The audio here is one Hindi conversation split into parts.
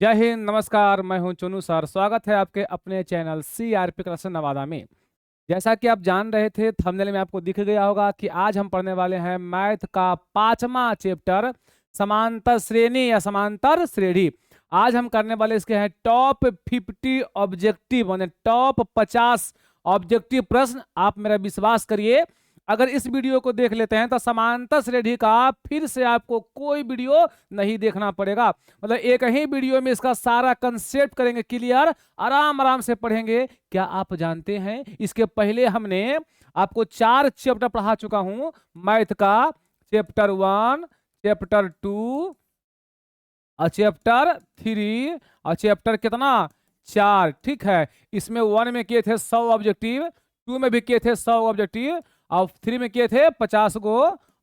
जय हिंद, नमस्कार। मैं हूं चुनू सर। स्वागत है आपके अपने चैनल CRP क्लासेस नवादा में। जैसा कि आप जान रहे थे, थंबनेल में आपको दिख गया होगा कि आज हम पढ़ने वाले हैं मैथ का 5वां चैप्टर, समांतर श्रेणी या समांतर श्रेणी। आज हम करने वाले इसके हैं टॉप 50 ऑब्जेक्टिव, माने टॉप 50 ऑब्जेक्टिव प्रश्न। आप मेरा विश्वास करिए, अगर इस वीडियो को देख लेते हैं तो समांतर श्रेणी का फिर से आपको कोई वीडियो नहीं देखना पड़ेगा। मतलब एक ही वीडियो में इसका सारा कंसेप्ट करेंगे क्लियर, आराम आराम से पढ़ेंगे। क्या आप जानते हैं, इसके पहले हमने आपको 4 चैप्टर पढ़ा चुका हूं मैथ का। चैप्टर 1, चैप्टर 2 और चैप्टर 3 और चैप्टर कितना 4। ठीक है, इसमें 1 में किए थे 100 ऑब्जेक्टिव, 2 में भी किए थे 100 ऑब्जेक्टिव, और 3 में किए थे 50 गो,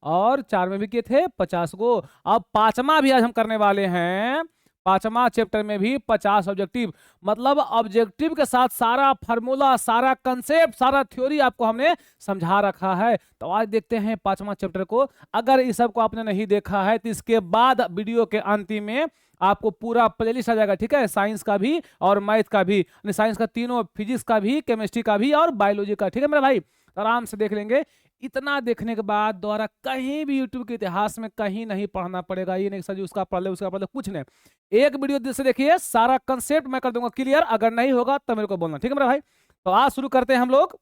और 4 में भी किए थे 50 गो। अब 5वां भी आज हम करने वाले हैं। 5वां चैप्टर में भी 50 ऑब्जेक्टिव, मतलब ऑब्जेक्टिव के साथ सारा फार्मूला, सारा कंसेप्ट, सारा थ्योरी आपको हमने समझा रखा है। तो आज देखते हैं 5वां चैप्टर को। अगर इस सब को आपने नहीं देखा है तो इसके बाद वीडियो के अंतिम में आपको पूरा प्लेलिस्ट आ जाएगा। ठीक है, साइंस का भी और मैथ का भी, साइंस का तीनों, फिजिक्स का भी, केमिस्ट्री का भी और बायोलॉजी का। ठीक है मेरे भाई, आराम से देख लेंगे। इतना देखने के बाद दोबारा कहीं भी यूट्यूब के इतिहास में कहीं नहीं पढ़ना पड़ेगा। ये नहीं सर जी उसका पढ़ ले, उसका पढ़ ले, कुछ नहीं। एक वीडियो दिल से देखिए, सारा कंसेप्ट मैं कर दूंगा क्लियर। अगर नहीं होगा तो मेरे को बोलना। ठीक है मेरे भाई, तो आज शुरू करते हैं हम लोग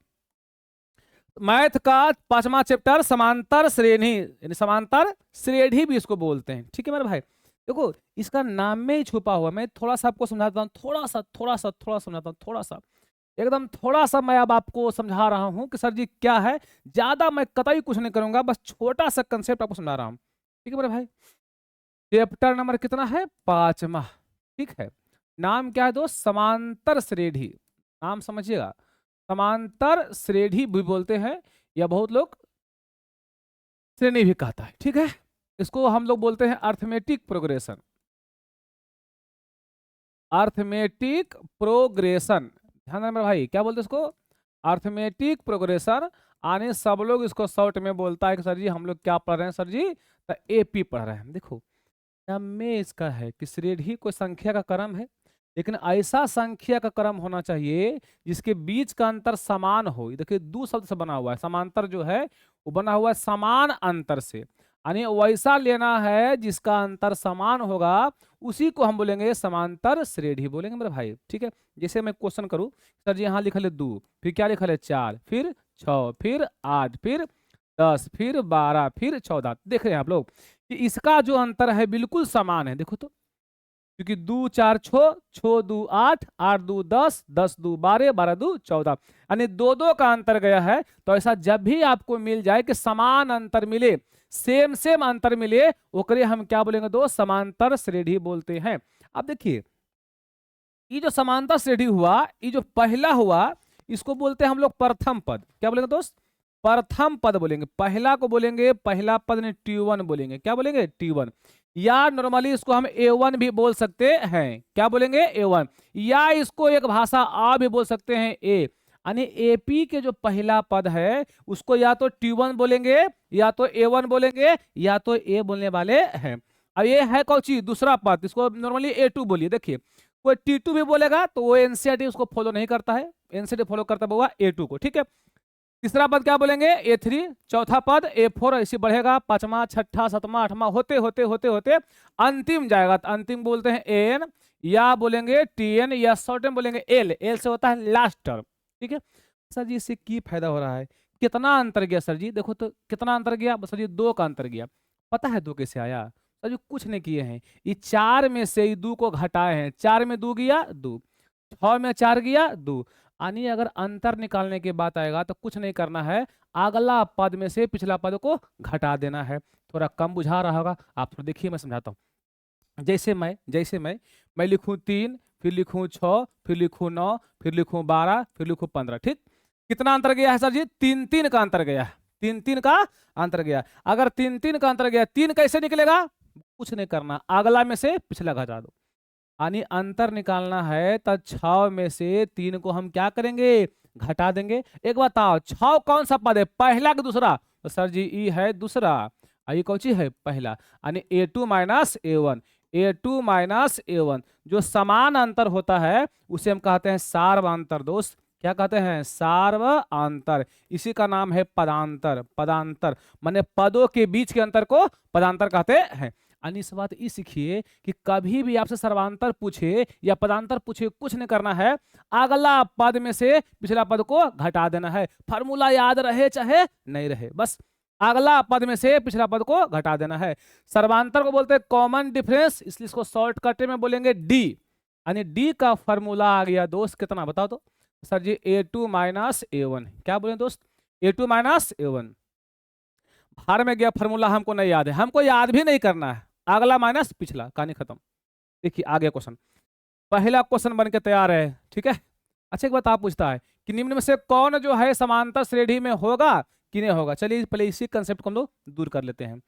मैथ का 5वां चैप्टर, समांतर श्रेणी, यानी समांतर श्रेणी भी इसको बोलते हैं। ठीक है मेरे भाई, देखो इसका नाम में ही छुपा हुआ। मैं थोड़ा सा आपको समझाता हूँ, थोड़ा समझाता हूँ, थोड़ा सा, एकदम थोड़ा सा मैं अब आपको समझा रहा हूं कि सर जी क्या है। ज्यादा मैं कतई कुछ नहीं करूंगा, बस छोटा सा कंसेप्ट आपको समझा रहा हूं। ठीक है मेरे भाई, चैप्टर नंबर कितना है 5वां। ठीक है, नाम क्या है दोस्त, समांतर श्रेणी। नाम समझिएगा, समांतर श्रेणी भी बोलते हैं, या बहुत लोग श्रेणी भी कहता है। ठीक है, इसको हम लोग बोलते हैं अर्थमेटिक प्रोग्रेशन। अर्थमेटिक प्रोग्रेशन, ध्यान देना मेरे भाई, क्या बोलते हैं इसको, अर्थमेटिक प्रोग्रेशन। आने सब लोग इसको शॉर्ट में बोलता है कि सर जी हम लोग क्या पढ़ रहे हैं सर जी, तो AP पढ़ रहे हैं। देखो नाम में इसका है कि श्रेणी कोई संख्या का क्रम है, लेकिन ऐसा संख्या का क्रम होना चाहिए जिसके बीच का अंतर समान हो। देखिए 2 शब्द से बना हुआ है, समांतर जो है वो बना हुआ है समान अंतर से, यानी वैसा लेना है जिसका अंतर समान होगा, उसी को हम बोलेंगे समांतर श्रेणी बोलेंगे मेरे भाई। ठीक है, जैसे मैं क्वेश्चन करूं, सर जी यहाँ लिखल है 2, फिर क्या लिखल है 4, फिर 6, फिर 8, फिर 10, फिर 12, फिर 14। देख रहे हैं आप लोग कि इसका जो अंतर है बिल्कुल समान है। देखो तो, क्योंकि 2 4 6, 6 2 8, 8 2 10, 10 2 12, 12 2 14, यानी 2 का अंतर गया है। तो ऐसा जब भी आपको मिल जाए कि समान अंतर मिले, सेम सेम अंतर मिले, ओकरे हम क्या बोलेंगे दोस्त, समांतर श्रेणी बोलते हैं। अब देखिए ये जो समांतर श्रेणी हुआ, ये जो पहला हुआ, इसको बोलते हैं हम लोग प्रथम पद। क्या बोलेंगे दोस्त, प्रथम पद बोलेंगे। पहला को बोलेंगे पहला पद ने T1 बोलेंगे। क्या बोलेंगे, T1। या नॉर्मली इसको हम A1 भी बोल सकते हैं। क्या बोलेंगे, A1। या इसको एक भाषा आ भी बोल सकते हैं, A। यानी AP के जो पहला पद है उसको या तो T1 बोलेंगे, या तो A1 बोलेंगे, या तो A बोलने वाले हैं। अब ये है कौन सी दूसरा पद, इसको नॉर्मली A2 बोलिए। देखिए कोई T2 भी बोलेगा तो वो NCERT उसको फॉलो नहीं करता है, NCERT फॉलो करता होगा A2 को। ठीक है, तीसरा पद क्या बोलेंगे, A3। चौथा पद A4, ऐसे बढ़ेगा 5वां 6ठा 7वां 8वां होते होते होते होते अंतिम जाएगा। तो अंतिम बोलते हैं AN, या बोलेंगे TN, या शॉर्ट में बोलेंगे L। L से होता है लास्ट टर्म। ठीक है सर जी, इससे की फायदा हो रहा है, कितना अंतर गया सर जी, देखो तो कितना अंतर गया सर जी, 2 का अंतर गया। पता है 2 कैसे आया सर जी, कुछ नहीं किए हैं, ये 4 में से 2 को घटाए हैं। 4 में 2 गया 2, 6 में 4 गया 2। यानी अगर अंतर निकालने की बात आएगा तो कुछ नहीं करना है, अगला पद में से पिछला पद को घटा देना है। थोड़ा कम बुझा रहा होगा, आप थोड़ा देखिए, मैं समझाता हूँ। जैसे मैं लिखूं 3, फिर लिखूं 6, फिर लिखूं 9, फिर लिखूं 12, फिर लिखूं 15। ठीक, कितना अंतर गया है सर जी, 3 3 का अंतर गया है। 3 3 का अंतर गया। अगर 3 3 का अंतर गया, 3 कैसे निकलेगा, कुछ नहीं करना, अगला में से पिछला घटा दो। यानी अंतर निकालना है तो 6 में से 3 को हम क्या करेंगे, घटा देंगे। एक बताओ 6 कौन सा पद है, पहला कि दूसरा, तो सर जी ई है दूसरा, ये कौन सी है, पहला। यानी A2 minus A1। A2 minus A1, जो समान अंतर होता है उसे हम कहते हैं सार्वंतर दोस्त। क्या कहते हैं? सार्वंतर। इसी का नाम है पदांतर। पदांतर माने पदों के बीच के अंतर को पदांतर कहते हैं। अन्य इस बात ये सीखिए कि कभी भी आपसे सर्वांतर पूछे या पदांतर पूछे, कुछ नहीं करना है, अगला पद में से पिछला पद को घटा देना है। फॉर्मूला याद रहे चाहे नहीं रहे, बस अगला पद में से पिछला पद को घटा देना है। सर्वांतर को बोलते हैं कॉमन डिफरेंस, इसलिए इसको शॉर्टकट में बोलेंगे डी। यानी डी का फॉर्मूला आ गया दोस्त कितना, बताओ तो सर जी। A2 माइनस A1, क्या बोले दोस्त? A2 minus A1। भार में गया फॉर्मूला, हमको नहीं याद है, हमको याद भी नहीं करना है। अगला माइनस पिछला, कहानी खत्म। देखिए आगे क्वेश्चन, पहला क्वेश्चन बन के तैयार है, ठीक है। अच्छा एक बात आप पूछता है कि निम्न में से कौन जो है समांतर श्रेणी में होगा कि नहीं होगा। चलिए पहले इसी कंसेप्ट को हम लोग दूर कर लेते हैं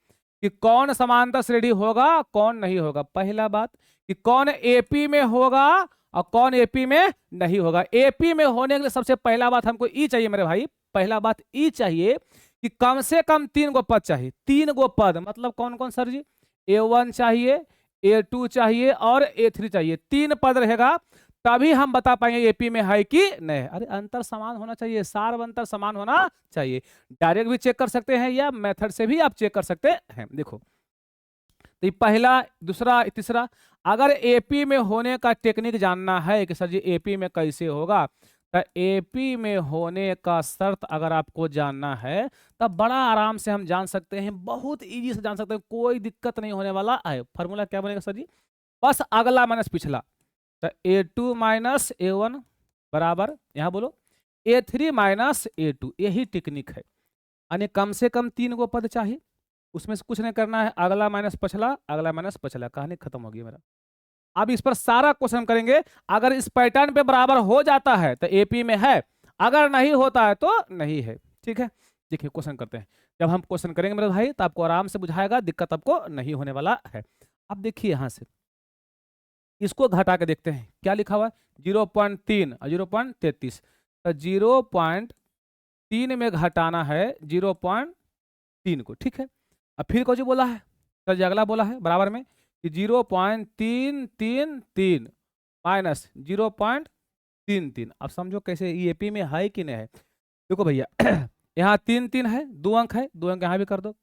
कि कौन समांतर श्रेणी होगा कौन नहीं होगा। पहला बात कि कौन एपी में होगा और कौन एपी में नहीं होगा। एपी में होने के लिए सबसे पहला बात हमको ई चाहिए मेरे भाई, पहला बात ई चाहिए कि कम से कम 3 गो पद चाहिए। 3 गो पद मतलब कौन कौन सर जी? A1 चाहिए, A2 चाहिए और A3 चाहिए। 3 पद रहेगा तभी हम बता पाएंगे एपी में है कि नहीं। अरे अंतर समान होना चाहिए, सार्वंतर समान होना चाहिए। डायरेक्ट भी चेक कर सकते हैं या मेथड से भी आप चेक कर सकते हैं। देखो तो ये पहला, दूसरा, तीसरा। अगर एपी में होने का टेक्निक जानना है कि सर जी एपी में कैसे होगा, तो एपी में होने का शर्त अगर आपको जानना है तब बड़ा आराम से हम जान सकते हैं, बहुत इजी से जान सकते हैं, कोई दिक्कत नहीं होने वाला है। फॉर्मूला क्या बनेगा सर जी? बस अगला माइनस पिछला, तो A2 माइनस A1 बराबर, यहां बोलो A3 माइनस A2। यही टेक्निक है। यानी कम से कम 3 गो पद चाहिए, उसमें से कुछ नहीं करना है, अगला माइनस पछला, अगला माइनस पछला, कहानी खत्म होगी मेरा। अब इस पर सारा क्वेश्चन करेंगे। अगर इस पैटर्न पे बराबर हो जाता है तो एपी में है, अगर नहीं होता है तो नहीं है, ठीक है। देखिए क्वेश्चन करते हैं। जब हम क्वेश्चन करेंगे मेरे भाई तो आपको आराम से बुझाएगा, दिक्कत आपको नहीं होने वाला है। अब देखिए यहां से इसको घटा के देखते हैं क्या लिखा हुआ है। 0.3 और 0.33, तो 0.3 में घटाना है 0.3 को, ठीक है। अब फिर कुछ बोला है, तो जो अगला बोला है बराबर में कि 0.333 माइनस 0.33। अब समझो कैसे ये एपी में है कि नहीं है। देखो भैया यहाँ 3 है, 2 अंक है, 2 अंक यहाँ भी कर दो।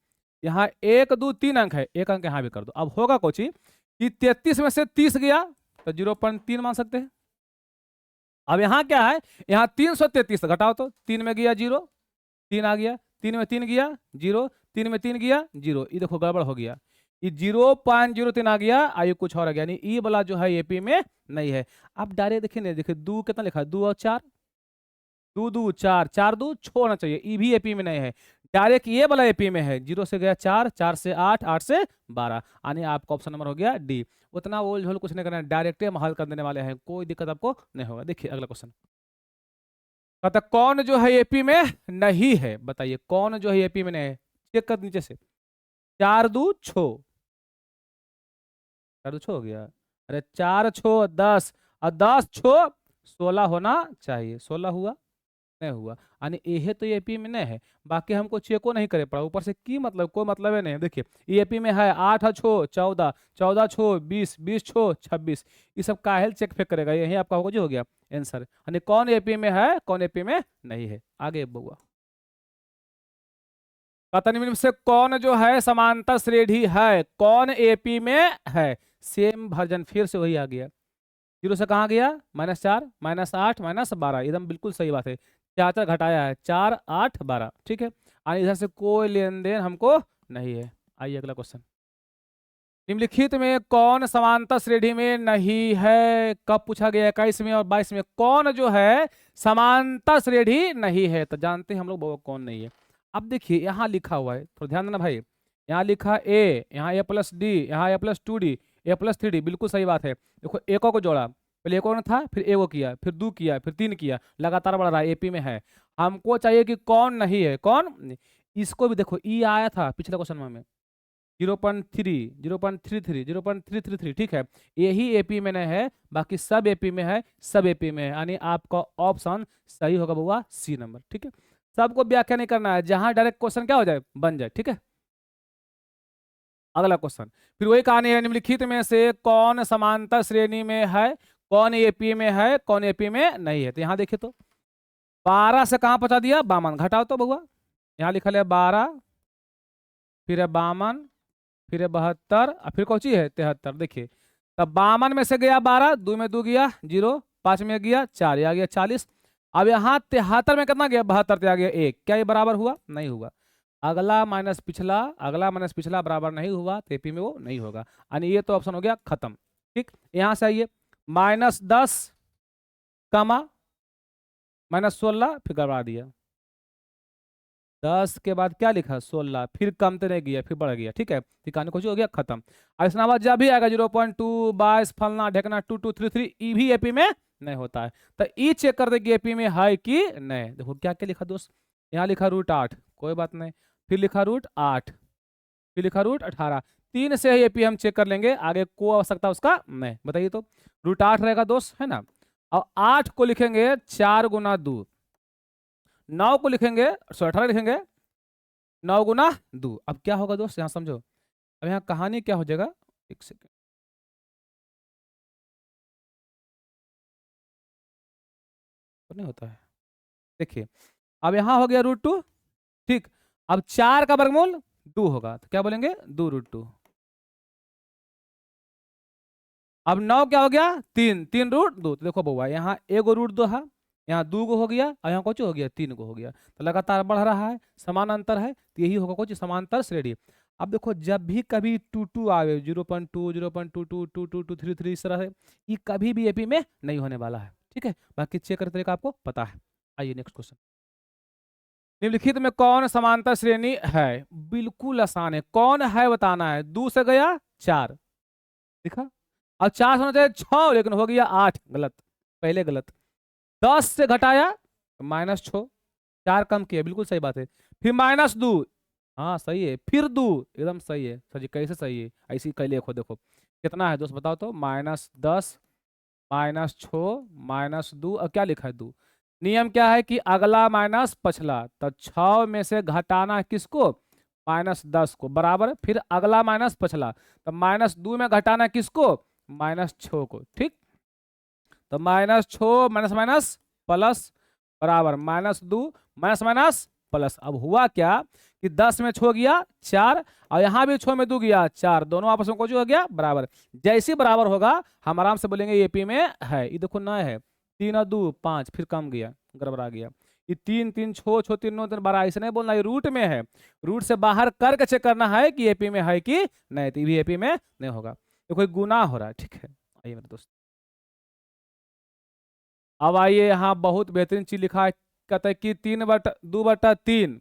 यहाँ 1 2 3 अंक है, 1 अंक यहाँ भी कर दो। अब होगा कुछ कि 33 में से 30 गया तो 0.3 मान सकते हैं। अब यहाँ क्या है, यहाँ 333 घटाओ तो 3 में गया 0, 3 आ गया, 3 में 3 गया 0, 3 में 3 गया 0। ये देखो गड़बड़ हो गया, ये 0.03 आ गया, आयु कुछ और आ गया, यानी ई वाला जो है एपी में नहीं है। अब डायरेक्ट देखिए नहीं, देखिए 2 कितना लिखा है, 2 और 4, 2 2 4, 4 2 6 होना चाहिए, ई भी एपी में नहीं है। डायरेक्ट ये वाला एपी में है। 0 से गया 4, 4 से 8, 8 से 12, यानी आपका ऑप्शन नंबर हो गया डी। उतना ओल झोल कुछ नहीं करना है, डायरेक्ट हम हल कर देने वाले हैं, कोई दिक्कत आपको नहीं होगा। देखिए अगला क्वेश्चन कहता कौन जो है एपी में नहीं है, बताइए कौन जो है एपी में नहीं है। चेक कर नीचे से, 4 2 6, 4 2 6 हो गया। अरे 4 6 10 और 10 6 16 होना चाहिए, 16 हुआ नहीं हुआ, यानी ये तो एपी में नहीं है। बाकी हमको चेको नहीं करे पड़ा, ऊपर से की मतलब कोई मतलब है नहीं। देखिए एपी में है 8 6 14, 14 6 20, 20 6 26, ये सब काहेल चेक फेक करेगा, यही आपका हो गया आंसर। यानी कौन एपी में है कौन एपी में नहीं है। आगे बउआ पता नहीं से कौन जो है समांतर श्रेणी है, कौन एपी में है। सेम वर्जन फिर से वही आ गया। 0 से कहाँ गया, -4 -8 -12, एकदम बिल्कुल सही बात है। 4 घटाया है, 4 8 12, ठीक है। और इधर से कोई लेन देन हमको नहीं है। आइए अगला क्वेश्चन, निम्नलिखित में कौन समांतर श्रेणी में नहीं है। कब पूछा गया, 21 में और 22 में। कौन जो है समांतर श्रेणी नहीं है, तो जानते हैं हम लोग कौन नहीं है। अब देखिए यहाँ लिखा हुआ है, थोड़ा ध्यान देना भाई। यहाँ लिखा ए, यहाँ A+D, यहाँ A+2D, A+3D, बिल्कुल सही बात है। देखो एक को जोड़ा, पहले एक और था, फिर ए को किया, फिर 2 किया, फिर 3 किया, लगातार बढ़ रहा है, एपी में है। हमको चाहिए कि कौन नहीं है, कौन। इसको भी देखो ई आया था पिछले क्वेश्चन में 0.3 0.33 0.333, ठीक है। यही एपी में नहीं है, बाकी सब एपी में है, सब एपी में है, यानी आपका ऑप्शन सही होगा बउआ सी नंबर, ठीक है। सबको व्याख्या नहीं करना है, जहां डायरेक्ट क्वेश्चन क्या हो जाए बन जाए, ठीक है। अगला क्वेश्चन, फिर वही कहानी है, निम्नलिखित में से कौन समांतर श्रेणी में है, कौन एपी में है, कौन एपी में नहीं है। तो यहाँ देखिए तो 12 से कहाँ पहुंचा दिया, बामन, घटाओ तो बउआ, यहाँ लिखा है 12, फिर है बामन, फिर है 72 और फिर कौन सी है 73। देखिए तब बामन में से गया 12, 2 में 2 गया 0, 5 में गया 4, आ गया 40। अब यहाँ 73 में कितना गया, 72 आ गया 1, क्या ये बराबर हुआ, नहीं हुआ। अगला माइनस पिछला, अगला माइनस पिछला बराबर नहीं हुआ, तो एपी में वो नहीं होगा, यानी ये तो ऑप्शन हो गया खत्म। ठीक, यहाँ से आइए, -10 कमा -16, फिर गड़बड़ा दिया, 10 के बाद क्या लिखा 16, फिर कम तो नहीं गया, फिर बढ़ गया। ठीक है, ठिकाने कुछ हो गया खत्म। और इसके बाद जब भी आएगा 0.2 22 फलना ढेकना 2233, ई भी एपी में नहीं होता है। तो ई चेक कर देगी एपी में है कि नहीं। देखो क्या क्या लिखा दोस्त, यहाँ लिखा √8, कोई बात नहीं, फिर लिखा √8, फिर लिखा √18, 3 से ही एपी हम चेक कर लेंगे, आगे को आवश्यकता उसका नहीं। बताइए तो √8 रहेगा दोस्त, है ना। और 8 को लिखेंगे 4 गुना 2, 9 को लिखेंगे 18 लिखेंगे 9 गुना 2। अब क्या होगा दोस्त, यहाँ समझो, अब यहाँ कहानी क्या हो जाएगा, एक सेकेंड, नहीं होता है। देखिए अब यहाँ हो गया √2, ठीक। अब 4 का वर्गमूल 2 होगा, तो क्या बोलेंगे 2√2। अब 9 क्या हो गया 3, 3√2। तो देखो बउआ, यहाँ एगो √2 है, यहाँ 2 गो हो गया, और यहाँ कुछ हो गया 3 गो हो गया, तो लगातार बढ़ रहा है, समान अंतर है, तो यही होगा कुछ समांतर श्रेणी। अब देखो जब भी कभी 2 आवे, 0.2 0.22 2223 इस तरह से, ये कभी भी एपी में नहीं होने वाला है। ठीक है, बाकी चेक करने तरीका आपको पता है। आइए नेक्स्ट क्वेश्चन, निम्नलिखित में कौन समांतर श्रेणी है। बिल्कुल आसान है, कौन है बताना है। 2 से गया 4, दिखा, अब 4 होना चाहिए 6, लेकिन हो गया 8, गलत, पहले गलत। 10 से घटाया -6, 4 कम किया, बिल्कुल सही बात है। फिर -2, हाँ सही है, फिर 2, एकदम सही है सर जी, कैसे सही है, ऐसी कैले देखो, देखो कितना है दोस्त बताओ तो, -10 -6 -2, और क्या लिखा है 2। नियम क्या है कि अगला माइनस पछला, तो 6 में से घटाना किसको, -10 को, बराबर, फिर अगला माइनस पछला, तो -2 में घटाना किसको, -6 को। ठीक, तो -6 माइनस माइनस प्लस बराबर -2 माइनस माइनस प्लस। अब हुआ क्या कि 10 में 6 गया 4, और यहाँ भी 6 में 2 गया 4, दोनों आपस में कुछ हो गया बराबर। जैसे बराबर होगा हम आराम से बोलेंगे एपी में है। ये देखो न है, 3 और 2 5, फिर कम गया, गड़बड़ा गया। ये 3 3 6 6 3 9 3 12, ऐसे नहीं बोलना, ये रूट में है, रूट से बाहर करके चेक करना है कि एपी में है कि नहीं, तो ये भी एपी में नहीं होगा। तो कोई गुना हो रहा है। ठीक है, आइए मेरे दोस्त, अब आइए यहाँ बहुत बेहतरीन चीज लिखा है, कहता है कि 2/3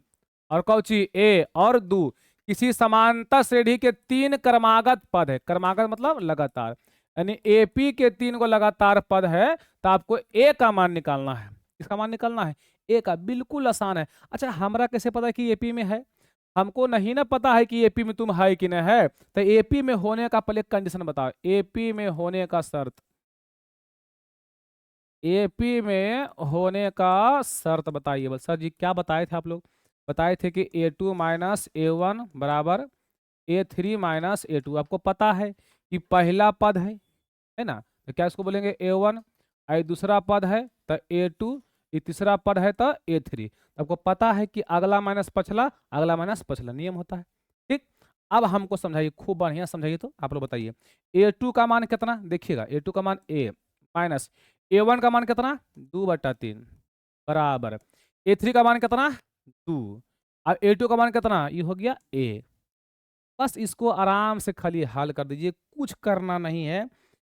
और कौची ए और 2 किसी समांतर श्रेणी के 3 क्रमागत पद है। क्रमागत मतलब लगातार, यानी एपी के 3 को लगातार पद है, तो आपको ए का मान निकालना है। किसका मान निकालना है, ए का। बिल्कुल आसान है। अच्छा हमारा कैसे पता है कि एपी में है, हमको नहीं ना पता है कि एपी में तुम है कि नहीं है, तो एपी में होने का पहले कंडीशन बताओ, एपी में होने का शर्त, एपी में होने का शर्त बताइए। बस सर जी क्या बताए थे आप लोग, बताए थे कि A2 माइनस A1 बराबर A3 माइनस A2। आपको पता है कि पहला पद है ना, तो क्या इसको बोलेंगे A1, और दूसरा पद है तो A2, ये तीसरा पद है तो A3। तो आपको पता है कि अगला माइनस पछला, अगला माइनस पछला नियम होता है। ठीक, अब हमको समझाइए, खूब बढ़िया समझाइए, तो आप लोग बताइए A2 का मान कितना, देखिएगा A2 का मान A माइनस A1 का मान कितना 2/3 बराबर, A3 का मान कितना 2, अब A2 का मान कितना, ये हो गया A। बस इसको आराम से खाली हल कर दीजिए, कुछ करना नहीं है,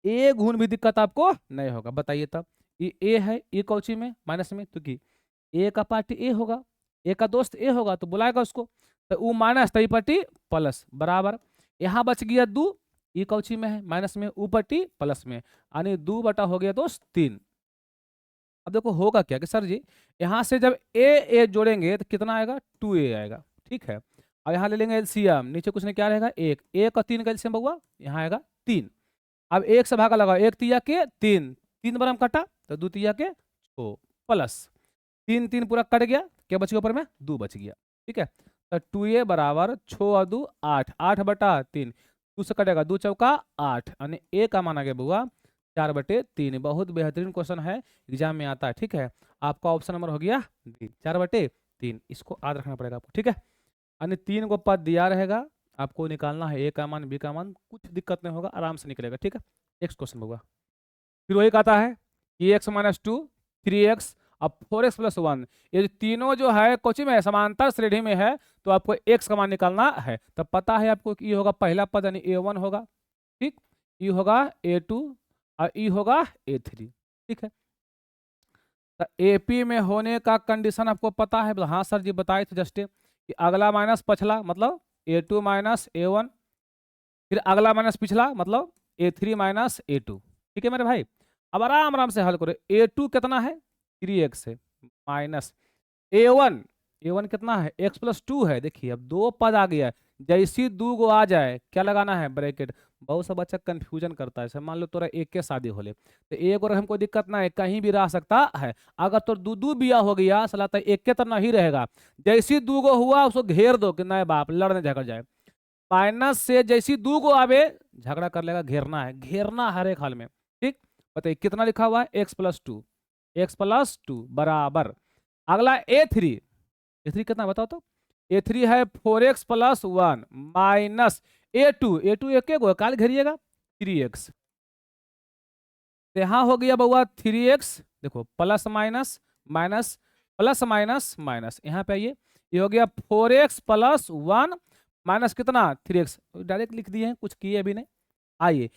ए गुण भी दिक्कत आपको नहीं होगा। बताइए तब, ये ए है, ये कौची में माइनस में, तो कि ए का पार्टी ए होगा, ए का दोस्त ए होगा तो बुलाएगा उसको, तो वो माइनस तई पार्टी प्लस बराबर। यहाँ बच गया 2, ये कौची में है माइनस में, ऊ पार्टी प्लस में, यानी 2 बटा हो गया दोस्त 3। अब देखो होगा क्या कि सर जी यहाँ से जब ए जोड़ेंगे तो कितना आएगा 2a आएगा। ठीक है, अब यहाँ ले लेंगे एलसीएम, नीचे कुछ नहीं क्या रहेगा 1, 1 और 3 का एलसीएम हुआ, यहाँ आएगा 3। अब 1 से भागा लगाओ, 1 तिया के 3, 3 बार हम कटा तो 2 तिया के 6 प्लस 3 3 पूरा कट गया, क्या बच गया ऊपर में 2 बच गया। ठीक है, तो 2a बराबर 6 2 8, 8/3, 2 से कटेगा 2 चौका 8, यानी a का मान आ गया बुआ 4/3। बहुत बेहतरीन क्वेश्चन है, एग्जाम में आता है। ठीक है, आपका ऑप्शन नंबर हो गया 4/3, इसको याद रखना पड़ेगा आपको। ठीक है, यानी 3 को पद दिया रहेगा, आपको निकालना है a का मान b का मान, कुछ दिक्कत नहीं होगा, आराम से निकलेगा। ठीक है, नेक्स्ट क्वेश्चन होगा। फिर वही कहता है कि x - 2, 3x, अब 4x + 1, ये तीनों जो है कोची में समांतर श्रेणी में है, तो आपको x का मान निकालना है। तब पता है आपको कि ये होगा पहला पद यानी a1 होगा, ठीक, ये होगा a2 और ये होगा a3। ठीक है, तो AP में होने का कंडीशन आपको पता है? हाँ सर जी बताए थे जस्ट, कि अगला माइनस पछला मतलब a2 - a1, फिर अगला माइनस पिछला मतलब a3 - a2। ठीक है मेरे भाई, अब आराम आराम से हल करो। a2 कितना है 3x है, माइनस a1 कितना है x + 2 है। देखिए अब दो पद आ गया, जैसी दो गो आ जाए क्या लगाना है ब्रैकेट। बहुत सा बच्चा कंफ्यूजन करता है, जैसे मान लो तोरा एक के शादी होले तो एक और हमको दिक्कत ना है, कहीं भी रह सकता है। अगर तो दू बिया हो गया सला तो एक के तो नहीं रहेगा, जैसी दू गो हुआ उसको घेर दो कि नहीं बाप लड़ने झगड़ जाए। माइनस से जैसी दू गो आवे झगड़ा कर लेगा, घेरना है, घेरना हर एक हाल में। ठीक, बताइए कितना लिखा हुआ है x + 2 बराबर, अगला a3 कितना बताओ तो, a3 है 4x + 1 माइनस a2 एक गो काल घेरिएगा 3x, तो यहाँ हो गया बउआ 3x, देखो plus minus minus plus minus minus, यहाँ पे आइए, ये हो गया 4x + 1 माइनस कितना 3x, डायरेक्ट लिख दिए हैं, कुछ किए अभी नहीं। आइए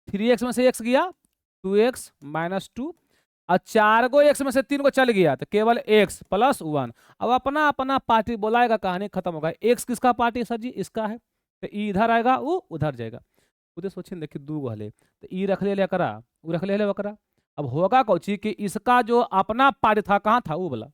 3x में से x गया 2x - 2, और 4 गो x में से 3 को चल गया तो केवल x + 1। अब अपना अपना पार्टी बोलाएगा, कहानी खत्म होगा। x किसका पार्टी सर जी, इसका है, तो ई इधर आएगा वो उधर जाएगा। खुद सोचिए, देखिए दू गो हले तो ई रख ले करा, वो रख ले वकरा। अब होगा कौची कि इसका जो अपना पार्टी था कहाँ था वो बोला,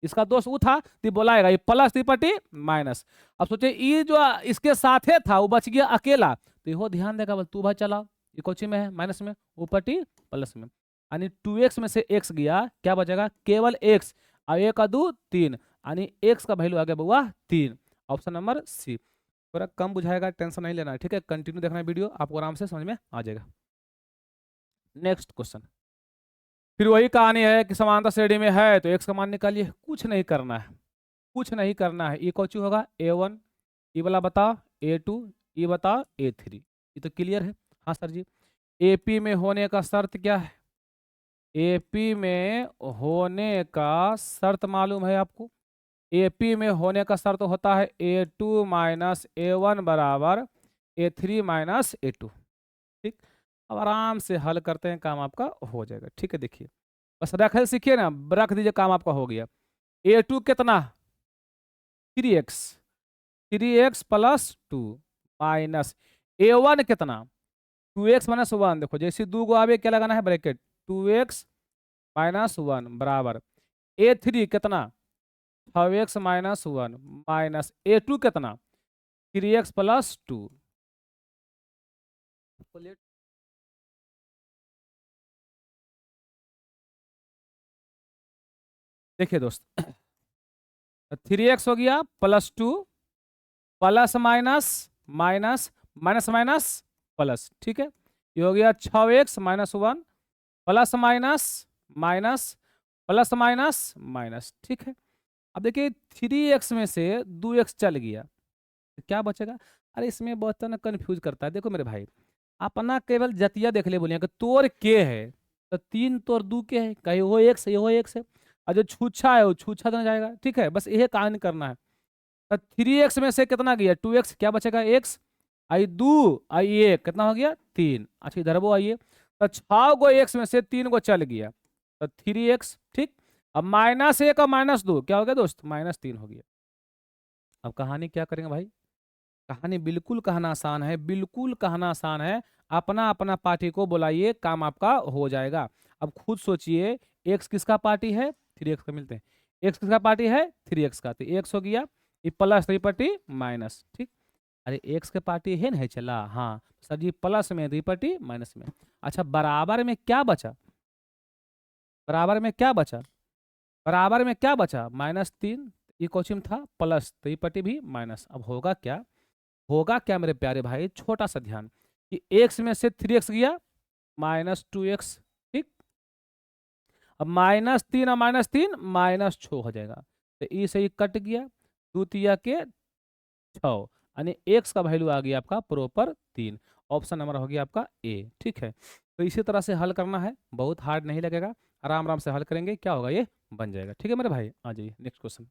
इसका दोस्त वो था तो बोलाएगा ये प्लस त्रिपटी माइनस। अब सोचे ये जो इसके साथे था वो बच गया अकेला, तो यो ध्यान देगा, बोल तू भाई चलाओ, ये कोची में है माइनस में, ऊपटी प्लस में, यानी 2x में से x गया, क्या बचेगा केवल x, और 1 और 2 3, यानी x का वैल्यू आ गया बुआ 3। Option number C. थोड़ा कम बुझाएगा, टेंशन नहीं लेना है। ठीक है, कंटिन्यू देखना है वीडियो, आपको आराम से समझ में आ जाएगा। नेक्स्ट क्वेश्चन, फिर वही कहानी है कि समानता श्रेणी में है तो x का मान निकालिए, कुछ नहीं करना है, कुछ नहीं करना है। ये कौचू होगा a1, ये वाला बताओ a2, ये बताओ a3, ये तो क्लियर है। हाँ सर जी, AP में होने का शर्त क्या है, AP में होने का शर्त मालूम है आपको, AP में होने का शर्त होता है a2 - a1 बराबर a3 - a2। ठीक, अब आराम से हल करते हैं, काम आपका हो जाएगा। ठीक है, देखिए बस रख सीखिए ना, रख दीजिए, काम आपका हो गया। a2 कितना 3x, 3x + 2 माइनस a1 कितना 2x - 1, देखो जैसे दू गो आवे क्या लगाना है ब्रैकेट, 2x - 1 बराबर a3 कितना 5x - 1 माइनस a2 कितना 3x + 2। देखिए दोस्त 3x हो गया +2 plus minus minus minus minus plus. ठीक है, ये हो गया 6x - 1 plus minus minus plus minus minus. ठीक है, अब देखिए 3x में से 2x चल गया तो क्या बचेगा। अरे इसमें बहुत ना कंफ्यूज करता है। देखो मेरे भाई, अपना केवल जतिया देख ले, बोलिए कि तोर के है तो 3 तोर 2 के है, कहीं वो x है, ये वो x है, और जो छूछा है वो छूछा देना जाएगा। ठीक है, बस यही कहानी करना है। तो 3x में से कितना गया 2x, क्या बचेगा x, आई 2 आई 1 कितना हो गया 3। अच्छा इधर वो आइए, तो 6 गो x में से 3 गो चल गया तो 3x। ठीक, अब -1 और -2 क्या हो गया दोस्त, -3 हो गया। अब कहानी क्या करेंगे भाई, कहानी बिल्कुल कहना आसान है, बिल्कुल कहना आसान है। अपना अपना पार्टी को बुलाइए, काम आपका हो जाएगा। अब खुद सोचिए, x किसका पार्टी है 3x का, मिलते हैं x किसका पार्टी है 3x का, तो x हो गया ये प्लस त्रिपटी माइनस। ठीक, अरे x के पार्टी है ना, चला हाँ सर जी, प्लस में त्रिपटी माइनस में। अच्छा बराबर में क्या बचा, बराबर में क्या बचा, बराबर में क्या बचा -3, ये क्वेश्चन था प्लस, तो ये पट्टी भी माइनस। अब होगा क्या, होगा क्या मेरे प्यारे भाई, छोटा सा ध्यान कि x में से 3x गया, -2x, ठीक। अब -3 और -3 -6 हो जाएगा, तो ई से ही कट गया, 2 तिया के 6, यानी x का वैल्यू आ गया आपका प्रॉपर 3। ऑप्शन नंबर हो गया आपका ए, ठीक है। तो इसी तरह से हल करना है, बहुत हार्ड नहीं लगेगा, आराम आराम से हल करेंगे, क्या होगा ये बन जाएगा, ठीक है मेरे भाई। आ जाइए नेक्स्ट क्वेश्चन।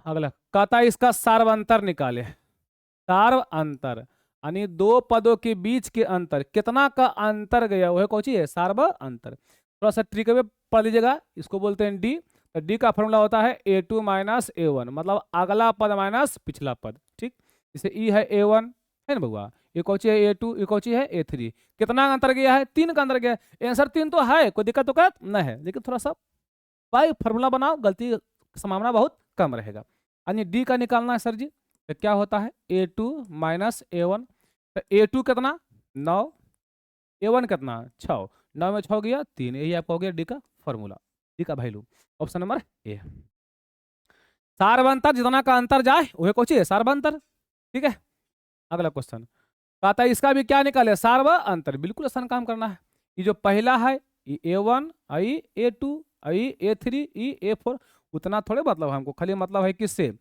अगला कहता है इसका सार्वंतर निकाले। सार्व अंतर यानी दो पदों के बीच के अंतर, कितना का अंतर गया वह कौन सी है, सार्व अंतर। थोड़ा सा ट्रिक में पढ़ लीजिएगा, इसको बोलते हैं डी। तो डी का फॉर्मूला होता है A2 माइनस A1, मतलब अगला पद माइनस पिछला पद, ठीक। जैसे ई है A1 है ना बउआ, ये कौन सी है A2, ये कौन सी है A3। कितना अंतर गया है, 3 का अंतर गया है। आंसर 3 तो है, कोई दिक्कत तो कर नहीं है, लेकिन थोड़ा सा भाई फॉर्मूला बनाओ, गलती की संभावना बहुत कम रहेगा। यानी डी का निकालना है सर जी, तो क्या होता है A2 माइनस A1। तो A2 कितना 9, A1 कितना 6, 9 में 6 गया 3, यही आपका हो गया डी का फॉर्मूला, डी का वैल्यू, ऑप्शन नंबर ए। सार्वंतर जितना का अंतर जाए वह कौन सी है, सार्वंतर, ठीक है। अगला क्वेश्चन कहता है इसका भी क्या निकाले, सार्व अंतर। बिल्कुल आसान काम करना है, ये जो पहला है ये A1, आई A2, आई A3, ई A4, उतना थोड़े मतलब हमको, खाली मतलब है किससे,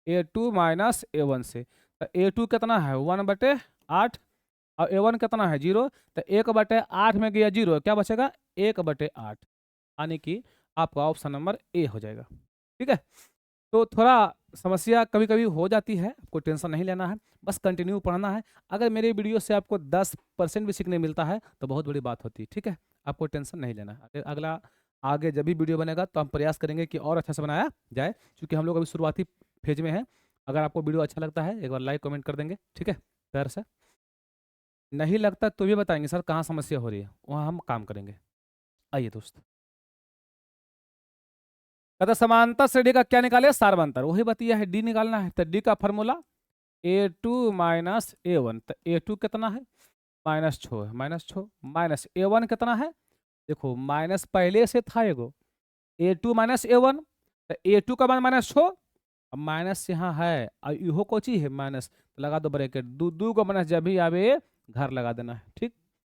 A2 माइनस A1 से। तो A2 कितना है 1/8 और A1 कितना है 0, तो 1/8 में गया 0, क्या बचेगा 1/8, यानी कि आपका ऑप्शन नंबर ए हो जाएगा, ठीक है। तो थोड़ा समस्या कभी कभी हो जाती है, आपको टेंशन नहीं लेना है, बस कंटिन्यू पढ़ना है। अगर मेरे वीडियो से आपको 10% भी सीखने मिलता है तो बहुत बड़ी बात होती है, ठीक है। आपको टेंशन नहीं लेना है, अगला आगे जब भी वीडियो बनेगा तो हम प्रयास करेंगे कि और अच्छा से बनाया जाए, क्योंकि हम लोग अभी शुरुआती फेज में हैं। अगर आपको वीडियो अच्छा लगता है एक बार लाइक कमेंट कर देंगे, ठीक है, प्यार से। नहीं लगता तो भी बताएंगे सर कहाँ समस्या हो रही है, वहाँ हम काम करेंगे। आइए दोस्त, कहता समांतर श्रेणी का क्या निकाले, सार्वंतर, वही बतिया है डी निकालना है। तो डी का फॉर्मूला A2 माइनस A1, तो A2 कितना है -6 है, -6 माइनस A1 कितना है, देखो माइनस पहले से था एगो, A2 माइनस A1, तो A2 का मान -6, अब माइनस यहाँ है और इहो को चीज है माइनस, तो लगा दो ब्रैकेट, दू दू को माइनस जब भी आवे घर लगा देना है, ठीक।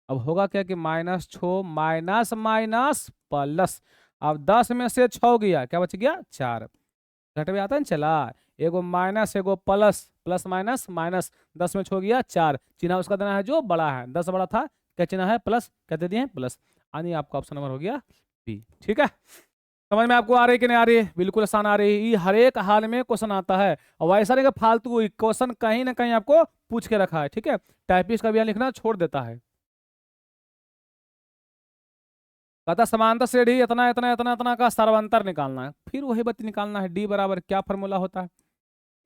अब होगा क्या कि -6 माइनस माइनस प्लस, अब 10 में से 6 गया, क्या बच गया 4, घट में आता है ना चला, एगो माइनस एगो प्लस, प्लस माइनस माइनस, 10 में 6 गया 4, चिन्ह उसका देना है जो बड़ा है, 10 बड़ा था, क्या चिन्ह है प्लस, क्या दे दिए हैं प्लस, यानी आपका ऑप्शन नंबर हो गया बी, ठीक है। समझ में आपको आ रही है कि नहीं आ रही है, बिल्कुल आसान आ रही है, ये हर एक हाल में क्वेश्चन आता है, और ऐसा नहीं कि फालतू क्वेश्चन कहीं ना कहीं आपको पूछ के रखा है, ठीक है। टाइपिस्ट का भी यहाँ लिखना छोड़ देता है। कहता समांतर श्रेणी इतना इतना इतना इतना का सर्वांतर निकालना है, फिर वही बात निकालना है, डी बराबर क्या फॉर्मूला होता है,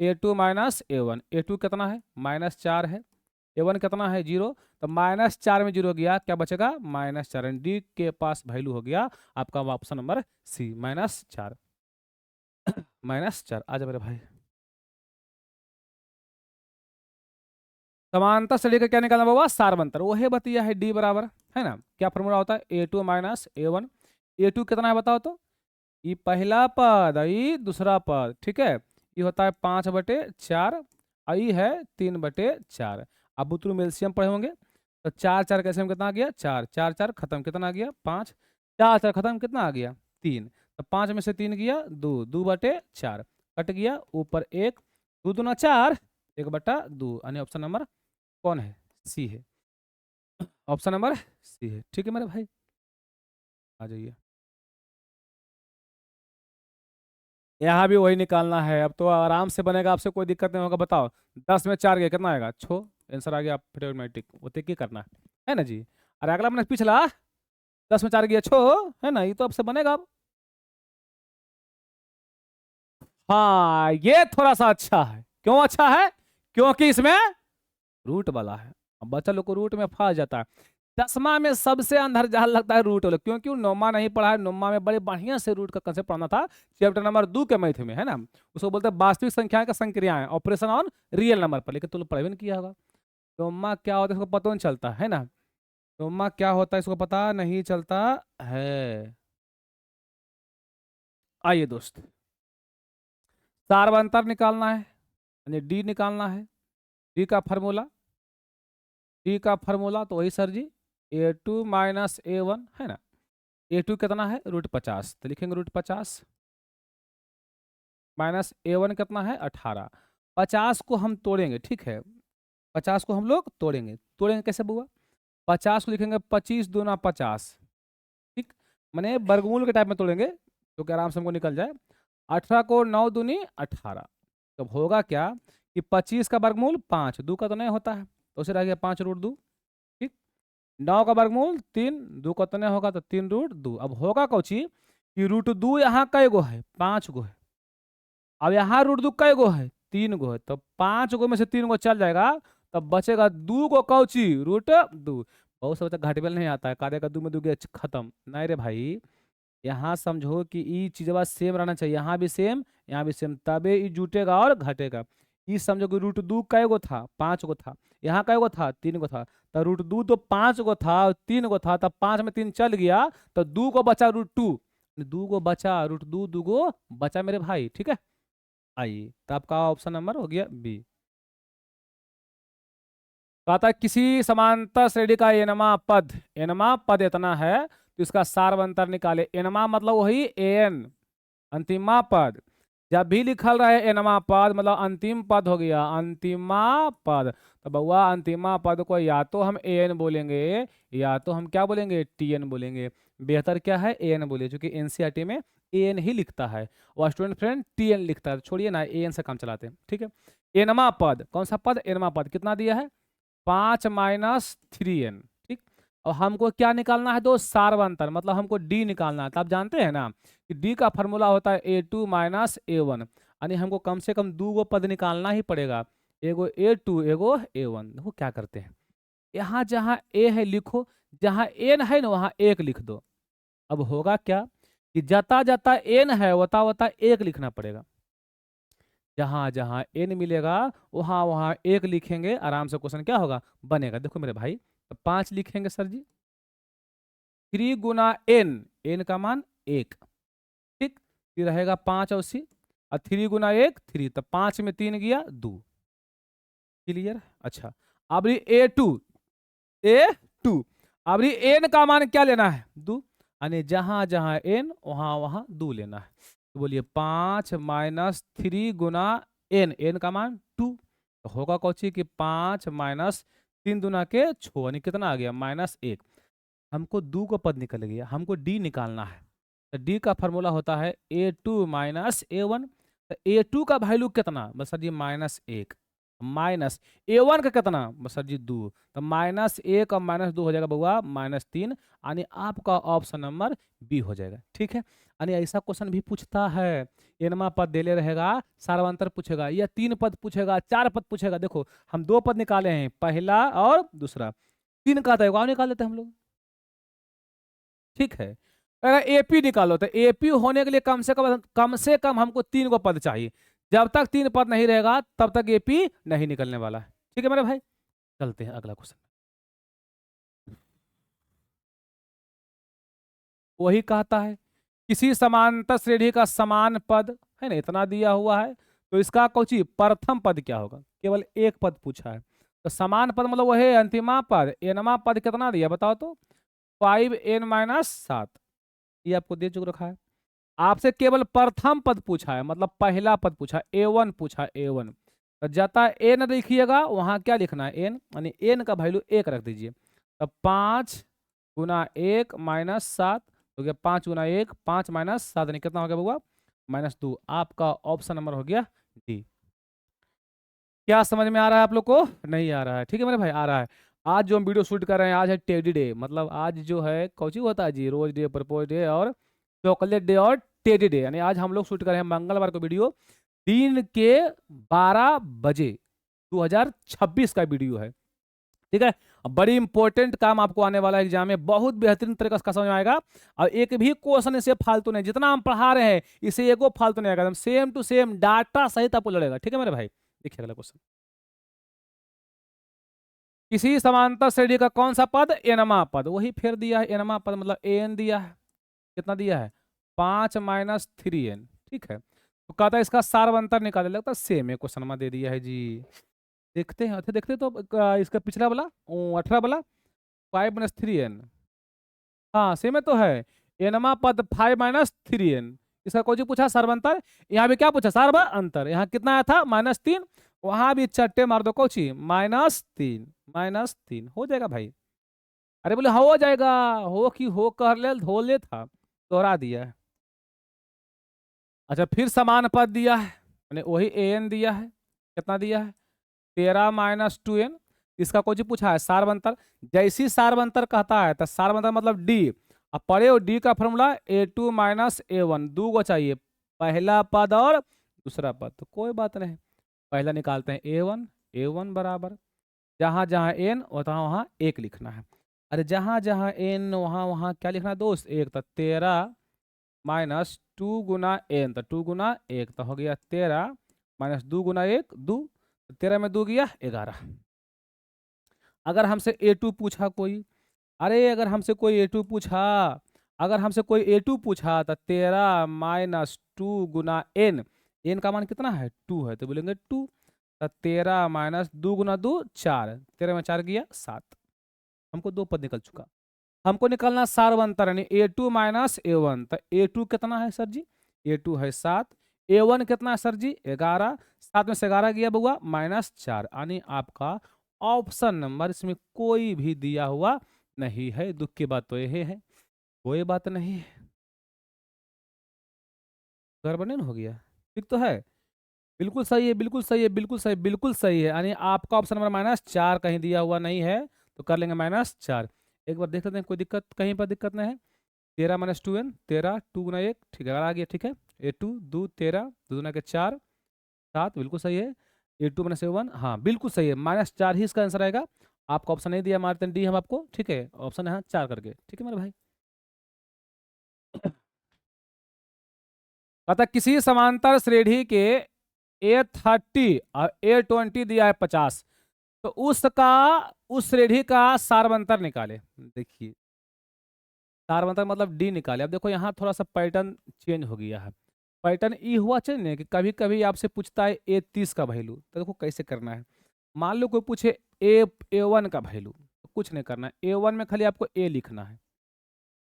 A2 माइनस A1, A2 कितना है -4 है, A1 कितना है 0, तो -4 में 0 गया, क्या बचेगा -4, डी के पास वैल्यू हो गया आपका ऑप्शन नंबर सी, -4, -4। आ जा मेरे भाई, समांतर श्रेणी का क्या निकालना बाबा, सार्वंतर, वही बतिया है डी बराबर, है ना, क्या फॉर्मूला होता है A2 माइनस A1। A2 कितना है बताओ तो, ये पहला पद ये दूसरा पद, ठीक है, ये होता है 5/4 और ये है 3/4। अब बुतरू में एलसीएम पढ़े होंगे, तो 4 4 कैसे में कितना आ गया 4, 4 4 खत्म, कितना आ गया 5, 4 4 खत्म कितना आ गया 3, तो 5 में से 3 गया 2, 2/4 कट गया, ऊपर 1, 2 दूना 4, 1/2, यानी ऑप्शन नंबर कौन है, सी है, ऑप्शन नंबर सी है, ठीक है मेरे भाई। आ जाइए, यहाँ भी वही निकालना है, अब तो आराम से बनेगा, आपसे कोई दिक्कत नहीं होगा। बताओ 10 में 4 गया कितना आएगा 6, आंसर आ गया ऑटोमेटिक, वो तो क्या करना है ना जी। अरे अगला मैंने पिछला 10 में 4 गया 6 है ना, ये तो आपसे बनेगा अब। हाँ ये थोड़ा सा अच्छा है, क्यों अच्छा है, क्योंकि इसमें रूट वाला है, अब बच्चा लोग को रूट में फंस जाता है। 10वां में सबसे अंधरजाल लगता है रूट वाला, क्योंकि वो नौमा नहीं पढ़ा है, नौमा में बड़े बढ़िया से रूट का कंसेप्ट पढ़ना था, चैप्टर नंबर 2 के मैथ में, है ना, उसको बोलते हैं वास्तविक संख्याएं का संक्रियाएं, ऑपरेशन ऑन रियल नंबर पर, लेकिन तुम पढ़े भी नहीं किया होगा। नौमा क्या होता है इसको पता नहीं चलता है ना, नौमा क्या होता है इसको पता नहीं चलता है। आइए दोस्त, सार्वंतर निकालना है यानी डी निकालना है। डी का फार्मूला तो वही सर जी a2 माइनस a1 है ना। a2 कितना है √50 तो लिखेंगे √50 माइनस a1 कितना है 18। 50 को हम तोड़ेंगे, ठीक है, 50 को हम लोग तोड़ेंगे कैसे बुआ? 50 को लिखेंगे 25 दूना 50, ठीक, मैंने वर्गमूल के टाइप में तोड़ेंगे तो क्या आराम से हमको निकल जाए। 18 को 9 दूनी 18, तो होगा क्या कि 25 का वर्गमूल 5, 2 का तो नहीं होता है तो उसे रह गया 5√2, ठीक। 9 का वर्गमूल 3, 2 का तो नहीं होगा तो 3√2। अब होगा कौची कि √2 यहाँ कई गो है 5 गो है, अब यहाँ √2 कई गो है 3 गो है, तो 5 गो में से 3 गो चल जाएगा तब बचेगा 2 गो कौची √2। बहुत से बच्चा घाटेबल नहीं आता है, कार्य का 2 में 2 के खत्म नहीं रे भाई। यहाँ समझो कि ई चीजवा सेम रहना चाहिए, यहाँ भी सेम यहाँ भी सेम, तबे ई जुटेगा और घटेगा। ई समझो कि √2 कै गो था 5 गो था, यहाँ कै गो था 3 गो था, तो √2 तो 5 गो था 3 गो था, तब 5 में 3 चल गया तो 2 को बचा √2, 2 गो बचा √2, 2 गो बचा मेरे भाई, ठीक है। आइए तो आपका ऑप्शन नंबर हो गया बी। कहता है किसी समांतर श्रेणी का एनमा पद इतना है तो इसका सार्वंतर निकाले। एनमा मतलब वही एन अंतिमा पद, जब भी लिखल रहे एनमा पद मतलब अंतिम पद हो गया अंतिमा पद, तो बउआ अंतिमा पद को या तो हम एन बोलेंगे या तो हम क्या बोलेंगे टीएन बोलेंगे। बेहतर क्या है एन बोले, क्योंकि एनसीईआरटी में एन ही लिखता है और स्टूडेंट फ्रेंड टीएन लिखता है, छोड़िए ना एन से काम चलाते हैं, ठीक है। एनमा पद कौन सा पद? एनमा पद कितना दिया है 5 माइनस 3n, ठीक। और हमको क्या निकालना है दोस्त? सार्वंतर, मतलब हमको डी निकालना है। तो आप जानते हैं ना कि डी का फॉर्मूला होता है a2 माइनस a1, यानी हमको कम से कम 2 गो पद निकालना ही पड़ेगा, एगो a2 एगो a1। देखो क्या करते हैं, यहाँ जहाँ a है लिखो, जहाँ n है ना वहाँ 1 लिख दो। अब होगा क्या कि जता जता n है वता वता 1 लिखना पड़ेगा, जहां जहां n मिलेगा वहां वहां 1 लिखेंगे, आराम से क्वेश्चन क्या होगा बनेगा। देखो मेरे भाई तो 5 लिखेंगे सर जी, 3 गुना n का मान 1, ठीक, फिर रहेगा 5 और 80 और 3 गुना 1 3, तो 5 में 3 गया 2, क्लियर। अच्छा अब a2 अब n का मान क्या लेना है 2, यानी जहां जहां n वहां वहां 2 लेना है। तो बोलिए 5 माइनस 3 गुना n का मान 2, तो होगा कौची कि 5 माइनस 3 दुना के 6, यानी कितना आ गया -1। हमको 2 को पद निकल गया, हमको d निकालना है। तो d का फॉर्मूला होता है a2 माइनस a1। तो a2 का वैल्यू कितना? बस सर जी -1, माइनस a1 का कितना? बस सर जी 2, तो -1 और -2 हो जाएगा बउआ -3, यानी आपका ऑप्शन नंबर बी हो जाएगा, ठीक है। यानी ऐसा क्वेश्चन भी पूछता है, एनमा पद देले रहेगा, सार्वंतर पूछेगा या 3 पद पूछेगा 4 पद पूछेगा। देखो हम 2 पद निकाले हैं, पहला और दूसरा, 3 का था निकाल लेते हैं हम लोग, ठीक है। अगर एपी निकालो तो एपी होने के लिए कम से कम हमको 3 को पद चाहिए, जब तक 3 पद नहीं रहेगा तब तक एपी नहीं निकलने वाला है, ठीक है मेरे भाई। चलते हैं अगला क्वेश्चन। वही कहता है किसी समांतर श्रेणी का समान पद है ना, इतना दिया हुआ है, तो इसका कौची प्रथम पद क्या होगा? केवल एक पद पूछा है, तो समान पद मतलब वही अंतिमा पद। एनमा पद कितना दिया बताओ तो? 5n माइनस 7, ये आपको दे चुक रखा है। आपसे केवल प्रथम पद पूछा है, मतलब पहला पद पूछा, a1 पूछा, a1। तो जता n लिखिएगा वहां क्या लिखना है n, यानी n का वैल्यू 1 रख दीजिए। तो 5 गुना 1 माइनस 7 हो गया, 5 गुना 1 5 माइनस 7 यानी कितना हो गया बउआ -2। आपका ऑप्शन नंबर हो गया डी। क्या समझ में आ रहा है आप लोग को? नहीं आ रहा है? ठीक है मेरे भाई, आ रहा है। आज जो हम वीडियो शूट कर रहे हैं, आज है टेडी डे, मतलब आज जो है कौची होता है जी, रोज डे, प्रपोज डे और चॉकलेट डे और टेडी डे, यानी आज हम लोग शूट कर रहे हैं मंगलवार को वीडियो, दिन के 12 बजे 2026 का वीडियो है, ठीक है। बड़ी इंपॉर्टेंट काम आपको आने वाला है एग्जाम में, बहुत बेहतरीन तरीके से समझ में आएगा, और एक भी क्वेश्चन इसे फालतू नहीं, जितना हम पढ़ा रहे हैं इसे एगो फालतू नहीं आएगा, एकदम सेम टू सेम डाटा सहित आपको लड़ेगा, ठीक है मेरे भाई। देखिए अगला क्वेश्चन, किसी समांतर श्रेणी का कौन सा पद? एनमा पद, वही फिर दिया है एनमा पद, मतलब एन दिया है, कितना दिया है 5 माइनस 3n, ठीक है। तो कहता है इसका सार्वंतर निकाले, लगता है सेम है, क्वेश्चन में दे दिया है जी। देखते हैं, अच्छा देखते हैं तो इसका पिछला वाला 18 वाला 5-3n, हाँ सेम है तो है। एनमा पद 5-3n, इसका कोई पूछा सर्वांतर, यहाँ भी क्या पूछा सर्वांतर, यहाँ कितना आया था -3, वहां भी चट्टे मार दो कोची -3 हो जाएगा भाई। अरे बोले हो जाएगा, हो कि हो कर ले धो ले था, दोहरा दिया है। अच्छा फिर समान पद दिया है, मैंने वही an दिया है, कितना दिया है 13-2n, इसका कुछ पूछा है सार्वंतर। जैसी सार्वंतर कहता है तो सार्वंतर मतलब d, अब पढ़े हो d का फॉर्मूला a2 - a1, दो को चाहिए, पहला पद और दूसरा पद, तो कोई बात नहीं, पहला निकालते हैं a1 बराबर जहां जहां n वहां वहां एक लिखना है। अरे जहां जहां n वहां वहां क्या लिखना है दोस्त, एक, तो 13-2 गुना n, तो 2 गुना 1 तो हो गया 13 -2 गुना 1 2, 13 में 2 गया 11। अगर हमसे a2 पूछा कोई, अरे अगर हमसे कोई a2 पूछा, अगर हमसे कोई a2 पूछा तो 13 - 2 गुना n, n का मान कितना है 2 है, तो बोलेंगे 2, तो 13 - 2 गुना 2 4, 13 में 4 गया 7, हमको 2 पद निकल चुका। हमको निकालना सार्वंतर यानी a2 - a1, तो a2 कितना है सर जी, a2 है 7, a1 कितना है सर जी 11, 7 में से 11 गया बउआ -4, यानी आपका ऑप्शन नंबर इसमें कोई भी दिया हुआ नहीं है। दुख की बात तो यह है, कोई बात नहीं है, गड़बड़ नहीं हो गया, ठीक तो है, बिल्कुल सही है, बिल्कुल सही है, बिल्कुल सही, बिल्कुल सही है, यानी आपका ऑप्शन नंबर -4 कहीं दिया हुआ नहीं है, तो कर लेंगे -4। एक बार देख लेते हैं कोई दिक्कत कहीं पर दिक्कत नहीं है। 13 - 2n 13, 2 गुना 1 ठीक है, आ गया ठीक है, a2 2 13 2 गुना के 4 7, बिल्कुल सही है। a2 - a1 हाँ बिल्कुल सही है, -4 ही इसका आंसर आएगा। आपको ऑप्शन नहीं दिया, मारते हैं डी हम आपको, ठीक है, ऑप्शन है 4 करके, ठीक है मेरे भाई। अतः किसी समांतर श्रेणी के A30 और A20 दिया है 50, तो उसका उस श्रेणी का सार्वंतर निकाले। देखिए सार्वंतर मतलब डी निकाले। अब देखो यहाँ थोड़ा सा पैटर्न चेंज हो गया है, पैटर्न ई हुआ चेंज नहीं कि कभी कभी आपसे पूछता है A30 का वैल्यू, तो देखो कैसे करना है। मान लो कोई पूछे A1 का वैल्यू, तो कुछ नहीं करना है, A1 में खाली आपको A लिखना है,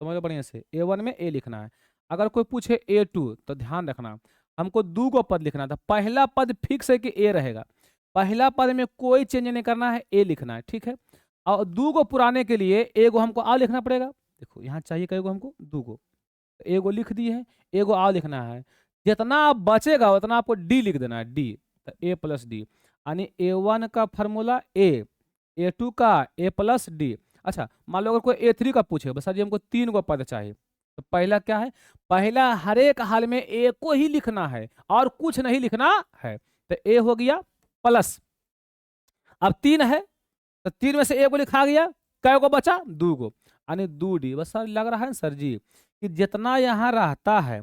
समझ लो बढ़िया से, A1 में A लिखना है। अगर कोई पूछे A2 तो ध्यान रखना हमको 2 को पद लिखना था, पहला पद फिक्स है कि A रहेगा, पहला पद में कोई चेंज नहीं करना है, A लिखना है, ठीक है। और 2 को पुराने के लिए A को हमको आ लिखना पड़ेगा, देखो यहाँ चाहिए कई को हमको 2 को, तो A को लिख दिए है, A को आ लिखना है, जितना बचेगा उतना आपको D लिख देना है, D, तो A + D, यानी A1 का फॉर्मूला A, A2 का A + D। अच्छा मान लो अगर कोई A3 का पूछे, बस सर जी हमको 3 को पद चाहिए, तो पहला क्या है, पहला हर एक हाल में A को ही लिखना है और कुछ नहीं लिखना है, तो A हो गया प्लस, अब 3 है तो 3 में से A को लिखा गया, कै को बचा 2 को, यानी 2D। बस सर लग रहा है सर जी कि जितना यहाँ रहता है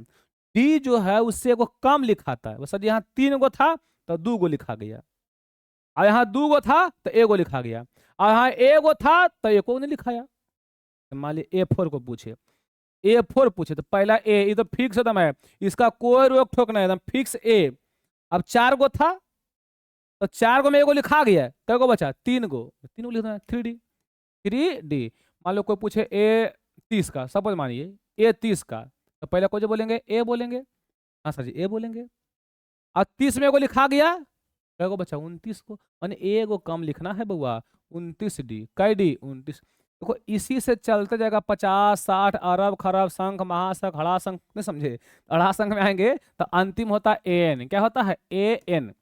D जो है उससे को कम लिखाता है, बस सर यहाँ 3 को था तो 2 को लिखा गया, और यहाँ 2 को था तो A को लिखा गया, और यहाँ A को था तो A को नहीं लिखाया। मान ली A4 को पूछे, A4 पूछे तो पहला A, ये तो फिक्स एकदम है, इसका कोई रोक ठोक नहीं, एकदम फिक्स A। अब 4 को था तो 4 को में A को लिखा गया, कै को बचा 3 को, 3 को लिखना है 3D। मान लो कोई पूछे A30 का, सपोज मानिए A30 का, तो पहले को जो बोलेंगे A बोलेंगे, हाँ सर जी A बोलेंगे, और 30 में को लिखा गया, कै को बचा 29 को, माने A को कम लिखना है बउआ 29D, कै D 29। देखो इसी से चलते जाएगा 50 60 अरब खरब शंख महाशंख हड़ाशंख, नहीं समझे, अड़ाशंख में आएंगे तो अंतिम होता है AN, क्या होता है AN।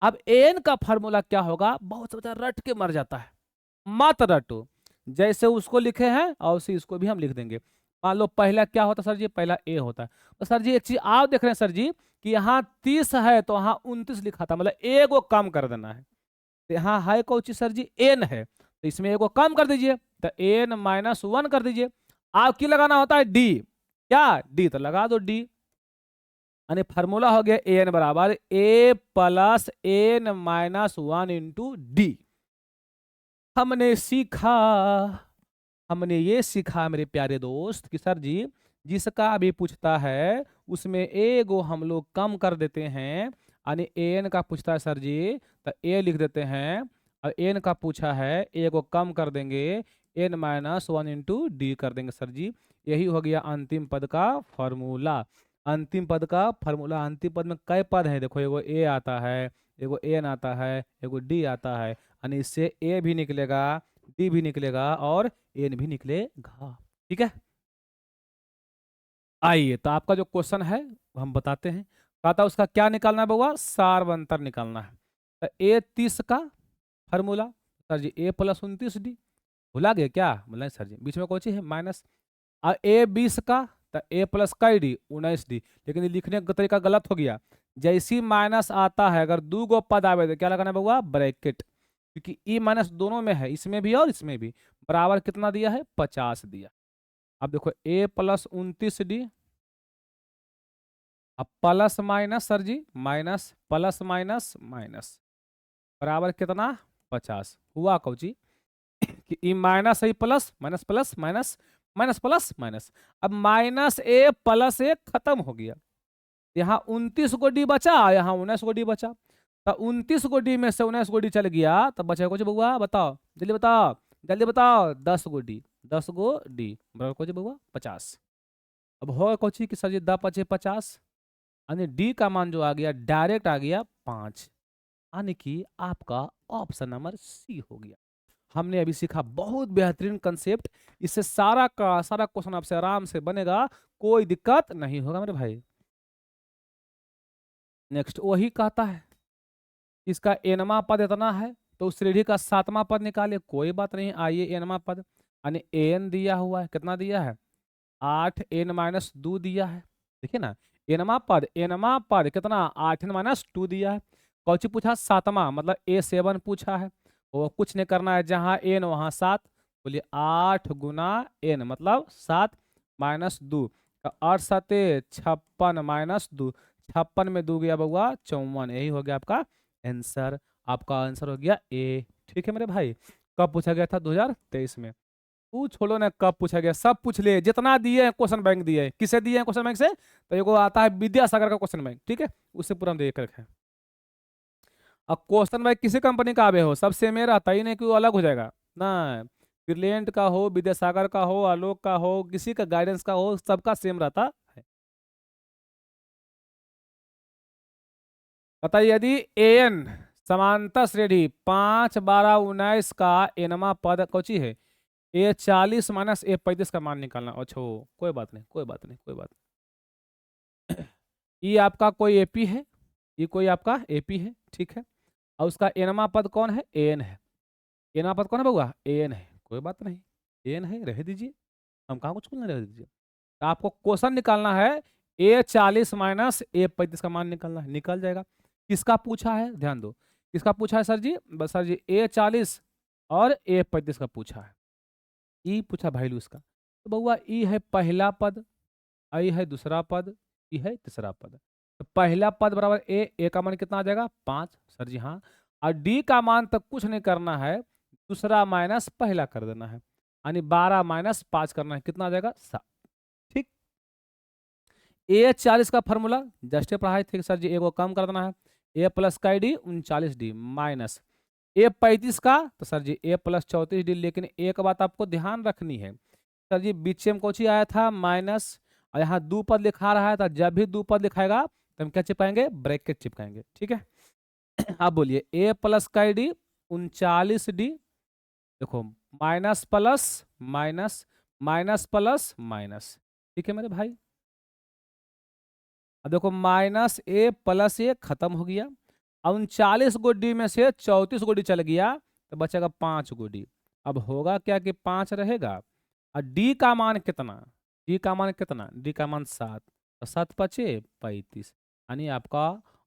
अब AN का फॉर्मूला क्या होगा, बहुत बच्चा रट के मर जाता है, मत रटो, जैसे उसको लिखे हैं और उसी इसको भी हम लिख देंगे। मान लो पहला क्या होता सर जी, पहला A होता है, तो सर जी एक चीज आप देख रहे हैं सर जी कि यहाँ 30 है तो यहाँ 29 लिखा था, मतलब A को कम कर देना है, तो यहाँ है कौन चीज सर जी N है, तो इसमें A को कम कर दीजिए, तो N - 1 कर दीजिए। आपकी लगाना होता है D, क्या D, तो लगा दो D, यानी फार्मूला हो गया AN बराबर A + N - 1 × D। हमने सीखा, हमने ये सीखा मेरे प्यारे दोस्त कि सर जी जिसका भी पूछता है उसमें ए गो हम लोग कम कर देते हैं, यानी एन का पूछता है सर जी तो ए लिख देते हैं, और एन का पूछा है ए को कम कर देंगे, N minus one into D कर देंगे सर जी। यही हो गया अंतिम पद का फॉर्मूला। अंतिम पद का फॉर्मूला, अंतिम पद में कई पद है देखो, एगो ए आता है, एगो एन आता है, एगो डी आता है, यानी इससे ए भी निकलेगा, डी भी निकलेगा और एन भी निकलेगा। ठीक है, आइए तो आपका जो क्वेश्चन है वो हम बताते हैं। कहा था उसका क्या निकालना है बउआ, सार्वंतर निकालना है। तो ए 30 का formula sir ji A plus 29 D, भुला गए क्या, बोला सर जी बीच में कौन सी है माइनस, और ए 20 का तो ए प्लस का डी 19 डी, लेकिन ये लिखने का तरीका गलत हो गया। जैसी माइनस आता है अगर दो गो पद आवे तो क्या लगाना है बउआ, ब्रैकेट, क्योंकि ई माइनस दोनों में है, इसमें भी और इसमें भी, बराबर कितना दिया है 50 दिया। अब देखो ए प्लस 29 डी, अब plus minus sir ji minus, plus minus minus, बराबर कितना 50 हुआ कौची कि ई माइनस है plus, minus plus minus, minus plus minus, अब माइनस ए प्लस ए खत्म हो गया, यहाँ 29 गो डी बचा, यहाँ 19 गो डी बचा, तो 29 गो डी में से 19 गो डी चल गया, तब बचा कुछ बउआ बताओ, जल्दी बताओ, जल्दी बताओ, 10 गो डी, 10 गो डी बराबर कुछ बउआ 50। अब हो कौची कि सर जी 10 पचे 50, यानी डी का मान जो आ गया डायरेक्ट आ गया 5, यानी कि आपका ऑप्शन नंबर सी हो गया। हमने अभी सीखा बहुत बेहतरीन कंसेप्ट, इससे सारा का सारा क्वेश्चन आपसे आराम से बनेगा, कोई दिक्कत नहीं होगा मेरे भाई। नेक्स्ट वही कहता है इसका एनवा पद इतना है तो उस श्रेणी का 7वां पद निकाले, कोई बात नहीं, आइए एनवा पद, यानी एन दिया हुआ है, कितना दिया है 8 एन माइनस 2 दिया है, देखिए ना एनवा पद कितना 8 एन माइनस 2 दिया है। कौची पूछा 7वां, मतलब A7 पूछा है, वो कुछ नहीं करना है, जहां एन वहां 7, बोलिए 8 गुना एन मतलब 7 माइनस 2, 8 सते 56 माइनस 2, 56 में 2 गया बउआ 54, यही हो गया आपका आंसर। आपका आंसर हो गया ए। ठीक है मेरे भाई, कब पूछा गया था 2023 में, पूछ छोड़ो ना कब पूछा गया, सब पूछ लिए, जितना दिए हैं क्वेश्चन बैंक दिए हैं, किसे दिए हैं क्वेश्चन बैंक से, तो एगो आता है विद्यासागर का क्वेश्चन बैंक, ठीक है उससे पूरा हम देख रखे हैं। अब क्वेश्चन बैंक किसी कंपनी का आवे हो सब सेम ही रहता ही नहीं कि वो अलग हो जाएगा ना, ब्रिलियंट का हो, विद्यासागर का हो, आलोक का हो, किसी का गाइडेंस का हो, सबका सेम रहता है। बताइए यदि एन समांतर श्रेणी 5 12 19 का एनवा पद कौची है, ए 40 माइनस ए 35 का मान निकालना। अच्छा कोई बात नहीं, कोई बात नहीं, कोई बात नहीं। ये आपका कोई एपी है, ये कोई आपका एपी है, ठीक है, और उसका एनवा पद कौन है, एन है, एनवा पद कौन है बउआ, एन है, कोई बात नहीं, एन है, रह दीजिए, हम कहाँ कुछ नहीं रह दीजिए। तो आपको क्वेश्चन निकालना है ए 40 माइनस ए 35 का मान निकालना है, निकल जाएगा। किसका पूछा है ध्यान दो, किसका पूछा है सर जी, बस सर जी ए 40 और ए 35 का पूछा है, ई पूछा वैल्यू इसका, तो बउआ ई है पहला पद, आई है दूसरा पद, ई है तीसरा पद, तो पहला पद बराबर ए का मान कितना आ जाएगा 5 सर जी हाँ, और डी का मान तक कुछ नहीं करना है, दूसरा माइनस पहला कर देना है, यानी 12 माइनस 5 करना है, कितना आ जाएगा 7। ठीक, ए 40 का फॉर्मूला जस्ट पढ़ाई थी सर जी, ए को कम कर देना है, ए प्लस का डी 39 डी माइनस ए 35 का, तो sir ji A plus 34 D, लेकिन एक बात आपको ध्यान रखनी है सर जी, बीच में कौची आया था माइनस, और यहाँ 2 पद लिखा रहा है, तो जब भी 2 पद लिखाएगा तो हम क्या चिपकाएंगे, ब्रैकेट चिपकाएंगे, ठीक है। आप बोलिए ए प्लस का डी 39 डी, देखो minus plus minus, minus plus minus, ठीक है मेरे भाई। अब देखो माइनस ए प्लस ए खत्म हो गया, अब 39 गो डी में से 34 गो डी चल गया, तो बचेगा 5 गो डी। अब होगा क्या कि 5 रहेगा, और डी का मान कितना, डी का मान कितना, डी का मान 7, तो 7 पचे 35, यानी आपका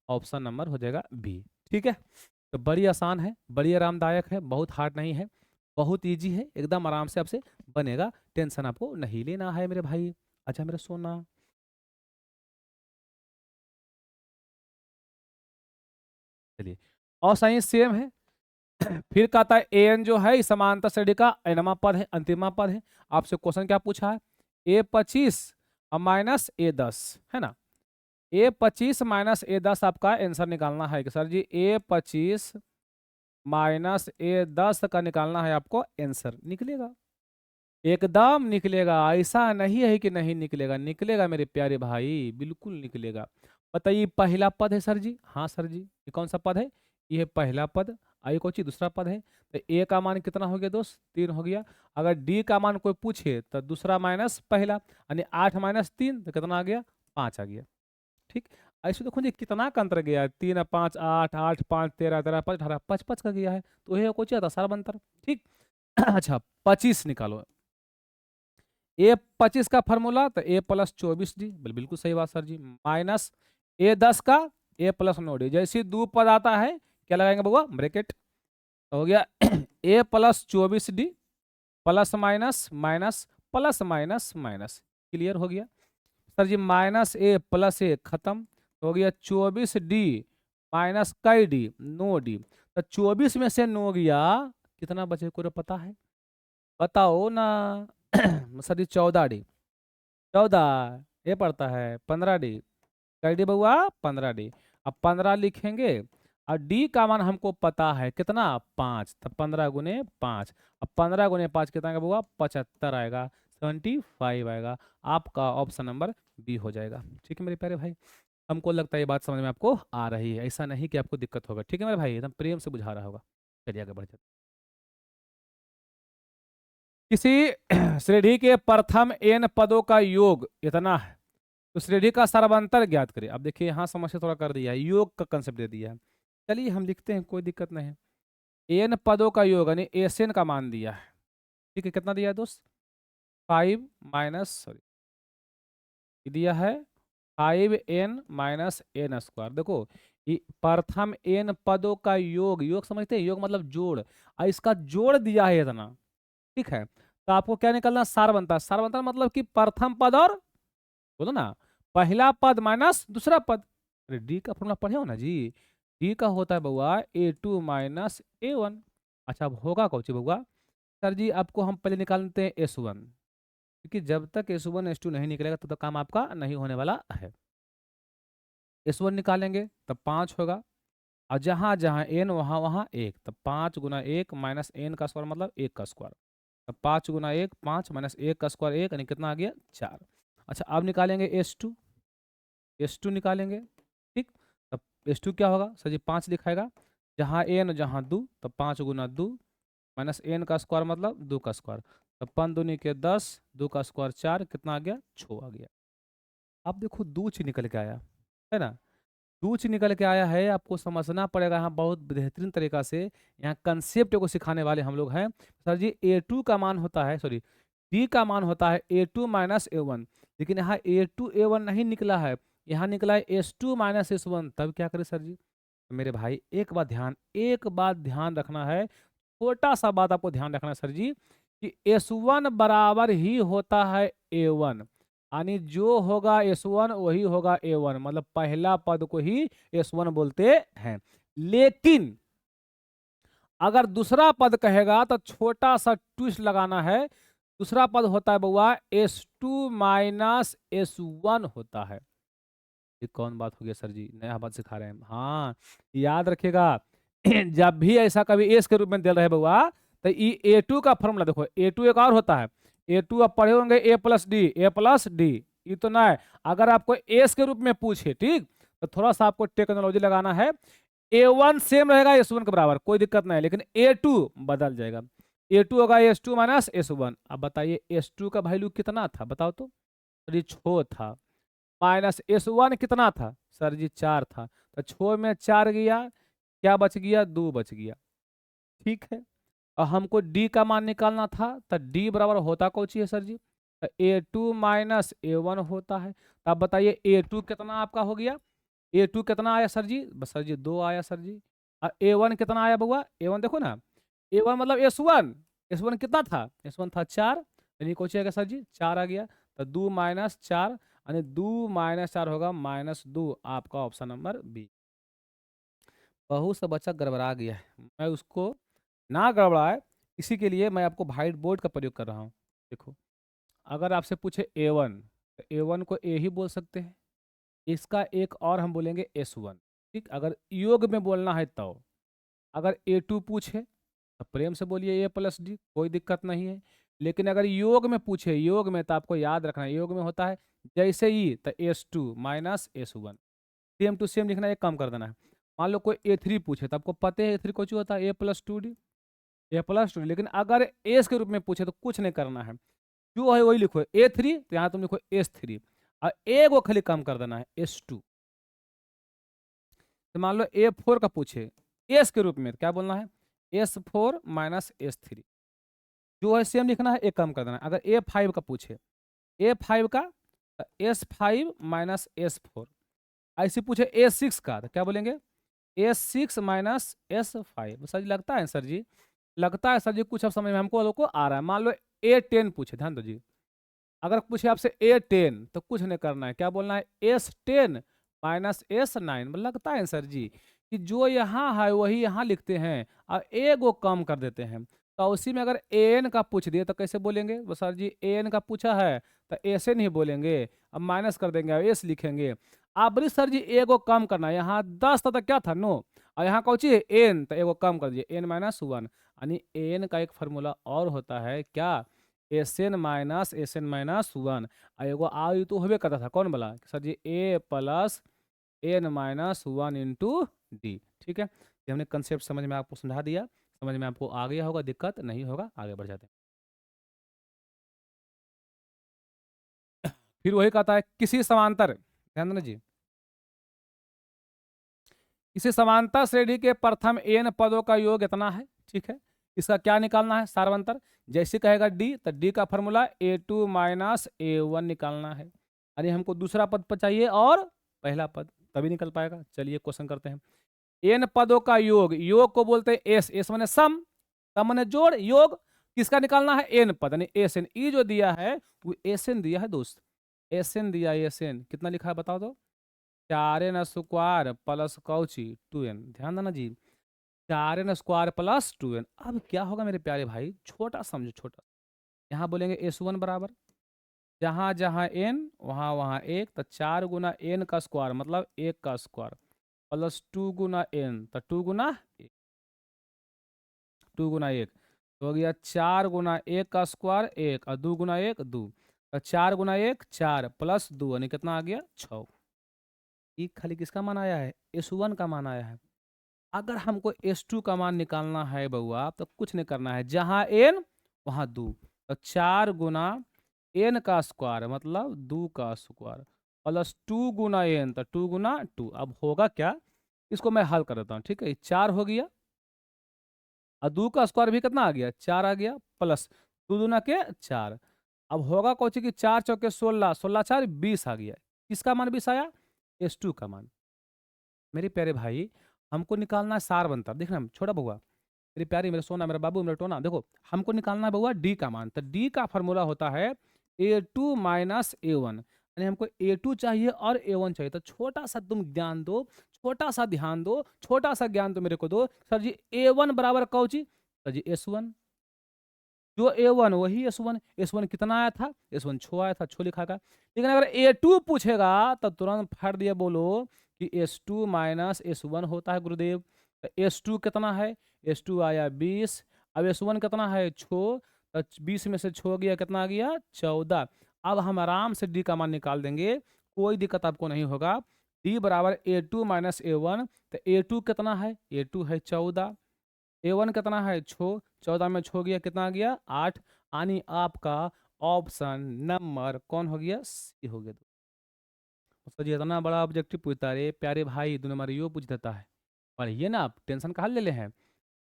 ऑप्शन नंबर हो जाएगा बी। ठीक है, तो बड़ी आसान है, बड़ी आरामदायक है, बहुत हार्ड नहीं है, बहुत इजी है, एकदम आराम से आपसे बनेगा, टेंशन आपको नहीं लेना है मेरे भाई। अच्छा मेरा सोना, चलिए और सही सेम है। फिर कहता है एन जो है इस समांतर श्रेणी का एनवा पद है, अंतिमा पद है। आपसे क्वेश्चन क्या पूछा है, ए 25 और माइनस A10 है ना। A25 माइनस A10 आपका आंसर निकालना है कि सर जी A25 माइनस A10 का निकालना है आपको, आंसर निकलेगा, एकदम निकलेगा। ऐसा नहीं है कि नहीं निकलेगा, निकलेगा मेरे प्यारे भाई, बिल्कुल निकलेगा। बताइए पहला पद है सर जी, हाँ सर जी, ये कौन सा पद है, ये है पहला पद। आई कोची दूसरा पद है, तो ए का मान कितना हो गया दोस्त, 3 हो गया। अगर डी का मान कोई पूछे तो दूसरा माइनस पहला, यानी 8 माइनस 3 तो कितना आ गया, 5 आ गया। ठीक, ऐसे देखो जी कितना का अंतर गया है, 3 और 5 8, 8 5 13 13 5 18, 5 5 का गया है, तो ये कोची आता सारा अंतर। ठीक अच्छा 25 निकालो, A25 का फार्मूला तो A+24D, बिल्कुल सही बात सर जी, माइनस A10 का A+9D। जैसे दो पद आता है क्या लगाएंगे बउआ, ब्रैकेट, तो हो गया A+24D plus minus minus plus minus minus, clear हो गया sir ji. Minus A plus A खत्म, तो हो गया 24D माइनस कई डी, 9D। तो 24 में से 9 गया, कितना बचे को पता है, बताओ ना सर जी 14D, 14 ये पड़ता है 15D, कई डी बउआ 15D। अब 15 लिखेंगे और डी का मान हमको पता है कितना, 5, तो 15 × 5, अब 15 × 5 कितना आएगा बउआ, 75 आएगा, 75 आएगा। आपका ऑप्शन नंबर बी हो जाएगा। ठीक है मेरे प्यारे भाई, हमको लगता है ये बात समझ में आपको आ रही है, ऐसा नहीं कि आपको दिक्कत होगा। ठीक है मेरे भाई, एकदम प्रेम से बुझा रहा होगा। चलिए आगे बढ़ जाते, किसी श्रेणी के प्रथम n पदों का योग इतना है, तो श्रेणी का सर्वांतर ज्ञात करें। अब देखिए यहाँ समस्या थोड़ा कर दिया है, योग का कंसेप्ट दे दिया है। चलिए हम लिखते हैं, कोई दिक्कत नहीं है। n पदों का योग यानी Sn का मान दिया है, ठीक है, कितना दिया है दोस्त, 5 माइनस सॉरी दिया है 5n माइनस n स्क्वायर। देखो प्रथम n पदों का योग, योग समझते हैं, योग मतलब जोड़, और इसका जोड़ दिया है इतना, ठीक है। तो आपको क्या निकलना, सार बनता है, सार बनता है मतलब कि प्रथम पद और, बोलो ना, पहला पद माइनस दूसरा पद। अरे डी का फॉर्मूला पढ़े हो ना जी, डी का होता है बउआ A2 माइनस A1। अच्छा अब होगा कौची बउआ, सर जी आपको हम पहले निकालते हैं S1, क्योंकि जब तक S1 S2 नहीं निकलेगा तब तक काम आपका नहीं होने वाला है। S1 निकालेंगे तब 5 होगा, और जहाँ जहाँ n वहाँ वहाँ 1, तब 5 × 1 माइनस n का स्क्वायर मतलब 1 का स्क्वायर, तब 5 × 1 5 माइनस 1 का स्क्वायर 1, यानी कितना आ गया 4। अच्छा अब निकालेंगे S2 निकालेंगे, ठीक, तब S2 क्या होगा सर जी, 5 दिखाएगा, जहाँ n जहाँ 2, तब 5 × 2 माइनस n का स्क्वायर मतलब 2 का स्क्वायर, तब 5 दूनी के 10, 2 का स्क्वायर 4, कितना आ गया 6 आ गया। अब देखो 2 चीज निकल के आया है ना, 2 चीज निकल के आया है, आपको समझना पड़ेगा यहाँ बहुत बेहतरीन तरीका से। यहाँ कंसेप्ट को सिखाने वाले हम लोग हैं। सर जी A2 का मान होता है, सॉरी D का मान होता है A2 माइनस A1, लेकिन यहाँ A2 A1 नहीं निकला है, यहाँ निकला है S2 माइनस S1, तब क्या करें सर जी, तो मेरे भाई एक बात ध्यान रखना है, छोटा सा बात आपको ध्यान रखना है सर जी, कि S1 बराबर ही होता है A1, यानी जो होगा S1 वही होगा A1, मतलब पहला पद को ही S1 बोलते हैं। लेकिन अगर दूसरा पद कहेगा तो छोटा सा ट्विस्ट लगाना है, दूसरा पद होता है बउआ S2 माइनस S1 होता है। ये कौन बात हो गया सर जी, नया बात सिखा रहे हैं, हाँ याद रखिएगा जब भी ऐसा कभी एस के रूप में दे रहे बउआ, तो ये A2 का फॉर्मूला देखो, A2 एक और होता है, A2 आप पढ़े होंगे A+D, ये तो ना है। अगर आपको एस के रूप में पूछे, ठीक, तो थोड़ा सा आपको टेक्नोलॉजी लगाना है। A1 सेम रहेगा S1 के बराबर, कोई दिक्कत नहीं, लेकिन A2 बदल जाएगा, A2 होगा S2 माइनस S1। अब बताइए S2 का वैल्यू कितना था बताओ तो, सर जी 6 था, माइनस S1 कितना था सर जी 4 था, तो 6 में 4 गया, क्या बच गया 2 बच गया, ठीक है। और हमको D का मान निकालना था, तो D बराबर होता कौन सी है सर जी, तो A2 माइनस A1 होता है। तो अब बताइए A2 कितना आपका हो गया, A2 कितना आया सर जी, बस सर जी 2 आया सर जी। और A1 कितना आया बउआ, A1 देखो ना, A1 मतलब S1 कितना था, S1 था 4, यानी कौन सी सर जी 4 आ गया, तो 2 माइनस 4, यानी 2 माइनस 4 होगा -2, आपका ऑप्शन नंबर बी। बहुत सा बच्चा गड़बड़ा गया है, मैं उसको ना गड़बड़ाए इसी के लिए मैं आपको व्हाइट बोर्ड का प्रयोग कर रहा हूँ। देखो अगर आपसे पूछे A1, तो A1 को A ही बोल सकते हैं। इसका एक और हम बोलेंगे S1। ठीक, अगर योग में बोलना है तो अगर A2 पूछे तो प्रेम से बोलिए A+D, कोई दिक्कत नहीं है। लेकिन अगर योग में पूछे, योग में तो आपको याद रखना है, योग में होता है जैसे ही तो S2 minus S1, same to same लिखना है, एक काम कर देना है। मान लो कोई A3 पूछे तो आपको पता है A3 को जो होता है A+2D, A+2D। लेकिन अगर एस के रूप में पूछे तो कुछ नहीं करना है, जो है वही लिखो A3, तो यहाँ तुम लिखो S3 और ए को खाली कम कर देना है S2। तो मान लो A4 का पूछे एस के रूप में तो क्या बोलना है S4 माइनस S3, जो है सेम लिखना है, एक कम कर देना है। अगर A5 का पूछे A5 का तो S5 माइनस S4, ऐसे पूछे A6 का तो क्या बोलेंगे S6 माइनस S5। सर जी लगता है सर जी, लगता है सर जी कुछ अब समझ में हमको लोग को आ रहा है। मान लो A10 पूछे, ध्यान दो जी, अगर पूछे आपसे A10 तो कुछ नहीं करना है, क्या बोलना है S10 माइनस S9। लगता है सर जी कि जो यहाँ है वही यहाँ लिखते हैं और ए को कम कर देते हैं। तो उसी में अगर an का पूछ दिए तो कैसे बोलेंगे वो सर जी, an का पूछा है तो ऐसे नहीं बोलेंगे, अब माइनस कर देंगे और एस लिखेंगे। आप बोलिए सर जी ए को कम करना है, यहाँ 10 था तो क्या था नो, और यहाँ कौन ची है एन, तो ए को कम कर दीजिए n-1। यानी एन का एक फार्मूला और होता है क्या, Sn-1। एगो आई तो होबे करता था, कौन बोला सर जी A+n-1 इंटू डी। ठीक है, ये हमने कंसेप्ट समझ में आपको समझा दिया, समझ में आपको आ गया होगा, दिक्कत नहीं होगा, आगे बढ़ जाते हैं। फिर वही कहता है किसी समांतर, ध्यान देना जी, किसी समांतर श्रेणी के प्रथम n पदों का योग इतना है। ठीक है, इसका क्या निकालना है सार्वंतर, जैसे कहेगा डी तो डी का फॉर्मूला A2 माइनस A1 निकालना है। अरे हमको दूसरा पद पर चाहिए और पहला पद, तभी निकल पाएगा। चलिए क्वेश्चन करते हैं। n पदों का योग, योग को बोलते हैं एस, एस माने सम, सम माने जोड़, योग किसका निकालना है n पद यानी Sn। ई जो दिया है वो Sn दिया है दोस्त, Sn दिया है, Sn कितना लिखा है बताओ तो, 4n² प्लस कौची 2n। ध्यान देना जी, 4n² प्लस 2n। अब क्या होगा मेरे प्यारे भाई, छोटा समझो, छोटा, यहाँ बोलेंगे S1 बराबर, जहाँ जहाँ n वहाँ वहाँ एक, तो 4 गुना n का स्क्वायर मतलब 1 का स्क्वायर प्लस 2 गुना n, तो 2 गुना 1, 2 गुना 1 तो हो गया 4 गुना 1 का स्क्वायर 1 और 2 गुना 1 2, तो 4 गुना 1 4 प्लस 2 यानी कितना आ गया 6। ये खाली किसका मान आया है, S1 का मान आया है। अगर हमको S2 का मान निकालना है बउआ तो कुछ नहीं करना है, जहाँ n वहाँ 2, तो 4 गुना n का स्क्वायर मतलब 2 का स्क्वायर प्लस 2 गुना n, तो 2 गुना 2। अब होगा क्या, इसको मैं हल कर देता हूँ। ठीक है, 4 हो गया और 2 का स्क्वायर भी कितना आ गया 4 आ गया, प्लस 2 दूना के 4। अब होगा कौन कि 4 चौके 16, 16 4 20 आ गया। किसका मान 20 आया, S2 का मान। मेरे प्यारे भाई हमको निकालना है सार बनता, देखना छोटा बउआ, मेरी प्यारी, मेरे सोना, मेरा बाबू, मेरा टोना, देखो हमको निकालना है बउआ डी का मान। तो डी का फार्मूला होता है A2 माइनस A1, यानी हमको A2 चाहिए और A1 चाहिए। तो छोटा सा तुम ज्ञान दो, छोटा सा ध्यान दो, छोटा सा ज्ञान तो मेरे को दो सर जी। A1 बराबर कौची सर जी S1, जो A1 वही S1। S1 कितना आया था, S1 छो आया था, छो लिखा था। लेकिन अगर A2 पूछेगा तो तुरंत फट दिए बोलो कि S2 माइनस S1 होता है गुरुदेव। तो S2 कितना है, S2 आया 20, अब S1 कितना है छो, तो 20 में से छो गया कितना आ गया 14। अब हम आराम से डी का मान निकाल देंगे, कोई दिक्कत आपको नहीं होगा। डी बराबर A2 माइनस A1, तो A2 कितना है, A2 है 14, A1 कितना है छो, 14 में छो गया कितना आ गया 8, यानी आपका ऑप्शन नंबर कौन हो गया, सी हो गया। तो जी इतना बड़ा ऑब्जेक्टिव पूछता है, प्यारे भाई 2 नंबर यो पूछ देता है। पढ़िए ना, आप टेंशन कहाँ ले ले हैं,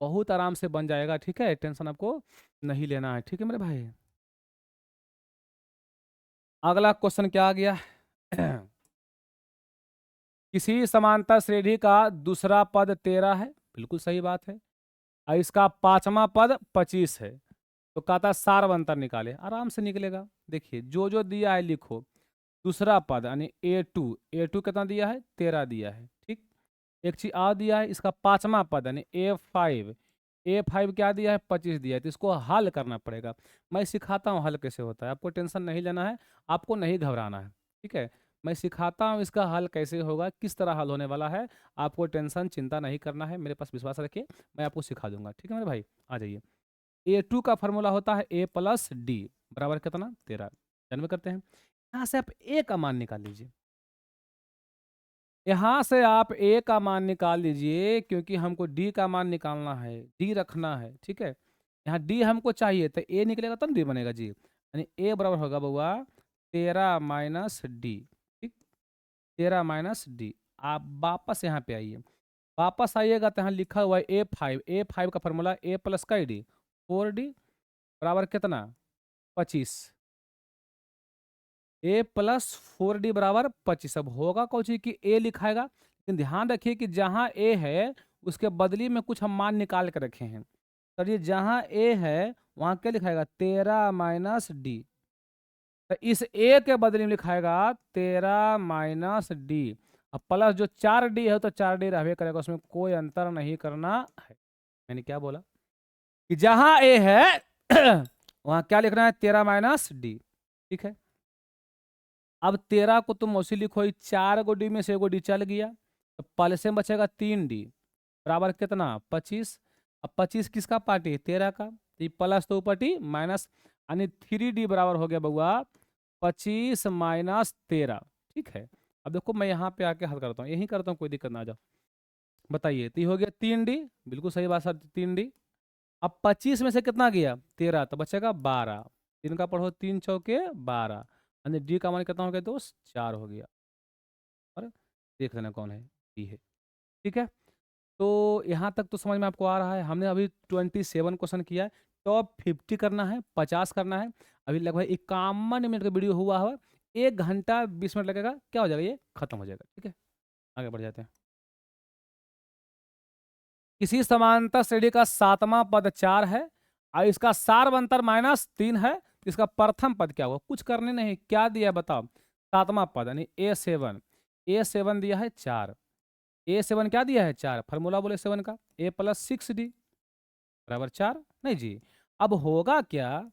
बहुत आराम से बन जाएगा। ठीक है, टेंशन आपको नहीं लेना है। ठीक है मेरे भाई, अगला क्वेश्चन क्या आ गया किसी समांतर श्रेणी का दूसरा पद 13 है, बिल्कुल सही बात है, और इसका पांचवा पद 25 है। तो कहता सारवंतर निकाले, आराम से निकलेगा। देखिए जो जो दिया है लिखो, दूसरा पद यानी A2, A2 कितना दिया है 13 दिया है। ठीक, एक चीज और दिया है, इसका पांचवा पद यानी A5, A5 क्या दिया है, 25 दिया है, तो इसको हल करना पड़ेगा। मैं सिखाता हूँ हल कैसे होता है, आपको टेंशन नहीं लेना है, आपको नहीं घबराना है, ठीक है। मैं सिखाता हूँ इसका हल कैसे होगा, किस तरह हल होने वाला है, आपको टेंशन चिंता नहीं करना है, मेरे पास विश्वास रखिए, मैं आपको सिखा दूंगा, ठीक है मेरे भाई। आ जाइए, A2 का फॉर्मूला होता है A प्लस डी बराबर कितना, 13। जन्म करते हैं, यहाँ से आप A का मान निकाल लीजिए, यहाँ से आप A का मान निकाल लीजिए, क्योंकि हमको D का मान निकालना है, D रखना है, ठीक है। यहाँ D हमको चाहिए, तो A निकलेगा तब D बनेगा जी, यानी A बराबर होगा बउआ 13 माइनस डी, ठीक, 13 माइनस डी। आप वापस यहाँ पे आइए, वापस आइएगा तो यहाँ लिखा हुआ है A5 का फॉर्मूला A प्लस का डी 4D बराबर कितना, 25। A प्लस 4D बराबर 25। अब होगा कौन सी कि A लिखाएगा, लेकिन ध्यान रखिए कि जहाँ A है उसके बदली में कुछ हम मान निकाल के रखे हैं। तो ये जहाँ A है वहाँ क्या लिखाएगा, 13 माइनस डी। तो इस A के बदले में लिखाएगा 13 माइनस डी। अब प्लस जो 4D है तो 4D रहबे करेगा, उसमें कोई अंतर नहीं करना है। मैंने क्या बोला कि जहाँ A है वहाँ क्या लिखना है, 13 माइनस डी, ठीक है। अब 13 को तुम उसी लिखो, 4 गो डी में से एगो डी चल गया, तो पहले से बचेगा 3D बराबर कितना, 25। अब 25 किसका पार्टी, 13 का, तो ये प्लस तो ऊपर टी माइनस, यानी 3D बराबर हो गया बउआ 25 माइनस 13, ठीक है। अब देखो मैं यहाँ पे आके हल करता हूँ, यही करता हूँ, कोई दिक्कत ना आ जाओ। बताइए, तो ये हो गया 3D, बिल्कुल सही बात सर, 3D। अब 25 में से कितना गया, 13, तो बचेगा 12, 3 का पढ़ो 3 चौके 12, यानी डी का मान कितना हो गया दोस्त, 4 हो गया। और देख लेना कौन है, डी है, ठीक है। तो यहाँ तक तो समझ में आपको आ रहा है। हमने अभी 27 क्वेश्चन किया है, टॉप 50 करना है, 50 करना है। अभी लगभग 51 मिनट का वीडियो हुआ है, 1 घंटा 20 मिनट लगेगा, क्या हो जाएगा, ये खत्म हो जाएगा, ठीक है। आगे बढ़ जाते हैं। किसी समांतर श्रेणी का 7वां पद 4 है और इसका सारवंतर -3 है, तो इसका प्रथम पद क्या हुआ, कुछ करने नहीं, क्या दिया है बताओ, 7वां पद यानी A7 दिया है 4, A7 क्या दिया है 4, फॉर्मूला बोले 7 का A प्लस 6D बराबर 4, नहीं जी। अब होगा क्या,